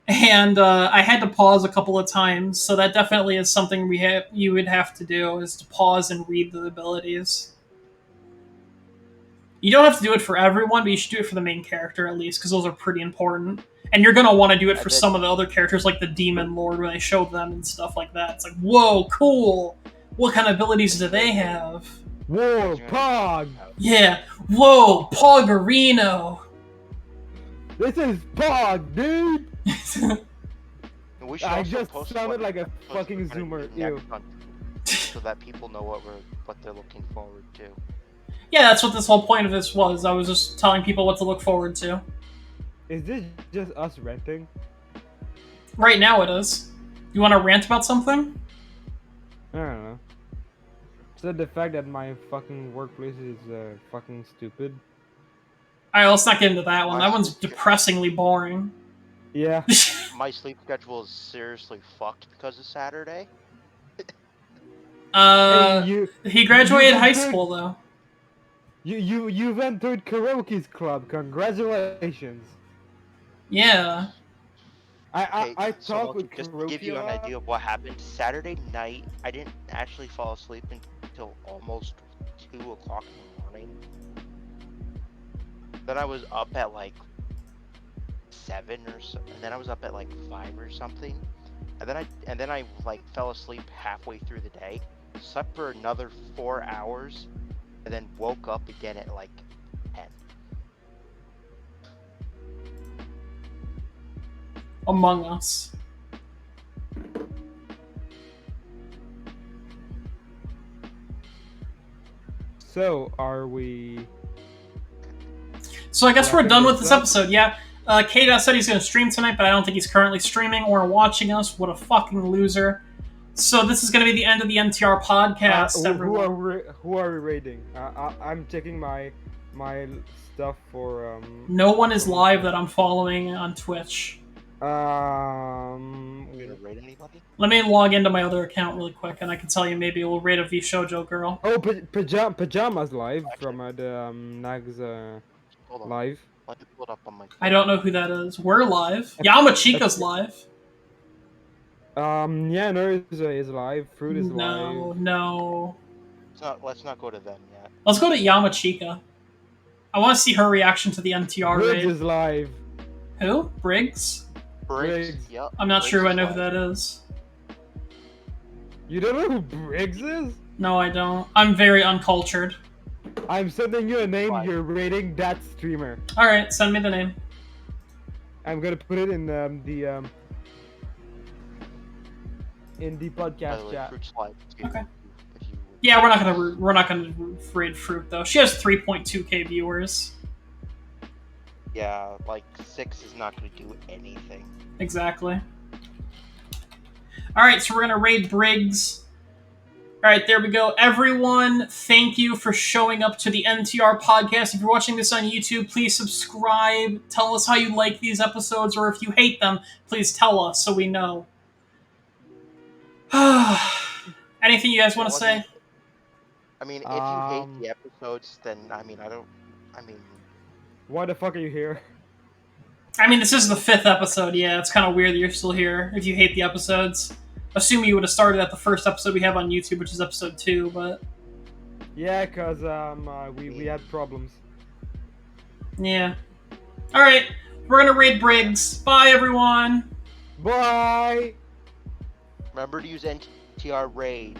and I had to pause a couple of times. So that definitely is something you would have to do, is to pause and read the abilities. You don't have to do it for everyone, but you should do it for the main character at least, because those are pretty important. And you're gonna want to do it for some of the other characters, like the Demon Lord, when they show them and stuff like that. It's like, whoa, cool! What kind of abilities do they have? Whoa, Pog! Yeah, whoa, Poggerino! This is Pog, dude! And we should I also just post sounded what like a episodes fucking we're gonna zoomer. do Ew. next month, so that people know what they're looking forward to. Yeah, that's what this whole point of this was. I was just telling people what to look forward to. Is this just us renting? Right now it is. You want to rant about something? I don't know. So the fact that my fucking workplace is fucking stupid. Alright, let's not get into that one. That one's depressingly boring. Yeah. My sleep schedule is seriously fucked because of Saturday. Hey, you He graduated you high entered- school, though. you've entered karaoke's club. Congratulations. Yeah. I so talked Loki, with just to karaoke give you a an lot. idea of what happened. Saturday night, I didn't actually fall asleep until almost 2 o'clock in the morning. Then I was up at like 7 or so, and then I was up at like 5 or something, and then I like fell asleep halfway through the day, slept for another 4 hours, and then woke up again at like 10. Among Us. So, are we? So I guess we're Wrapping done with this this up? episode, yeah. Kata said he's going to stream tonight, but I don't think he's currently streaming or watching us. What a fucking loser. So this is going to be the end of the NTR podcast, Who everyone. are we rating? I'm checking my stuff for No one is live that I'm following on Twitch. You gonna rate anybody? Let me log into my other account really quick, and I can tell you maybe we'll rate a V Shoujo girl. Oh, pajamas live from the Nags Hold on. live. Let me pull it up on my phone. I don't know who that is. We're live. Yamachika's live. Yeah, no, is live. Fruit is live. No. Let's not go to them yet. Let's go to Yamachika. I want to see her reaction to the NTR Briggs raid. is live. Who? Briggs? Briggs. Briggs. Yep. I'm not Briggs sure is I know who live. that is. You don't know who Briggs is? No, I don't. I'm very uncultured. I'm sending you a name. Why? You're rating that streamer. Alright, send me the name. I'm gonna put it in the By podcast the way, chat. Fruit's live. Okay. If you Yeah, we're not gonna raid Fruit though. She has 3.2k viewers. Yeah, like 6 is not going to do anything. Exactly. Alright, so we're gonna raid Briggs. Alright, there we go. Everyone, thank you for showing up to the NTR podcast. If you're watching this on YouTube, please subscribe. Tell us how you like these episodes, or if you hate them, please tell us so we know. Anything you guys want to say? I mean, if you hate the episodes, then I mean, Why the fuck are you here? I mean, this is the 5th episode. Yeah, it's kind of weird that you're still here if you hate the episodes. Assuming you would have started at the first episode we have on YouTube, which is episode 2, but... Yeah, cause we had problems. Yeah. Alright, we're gonna raid Briggs. Bye, everyone! Bye. remember to use NTR raid.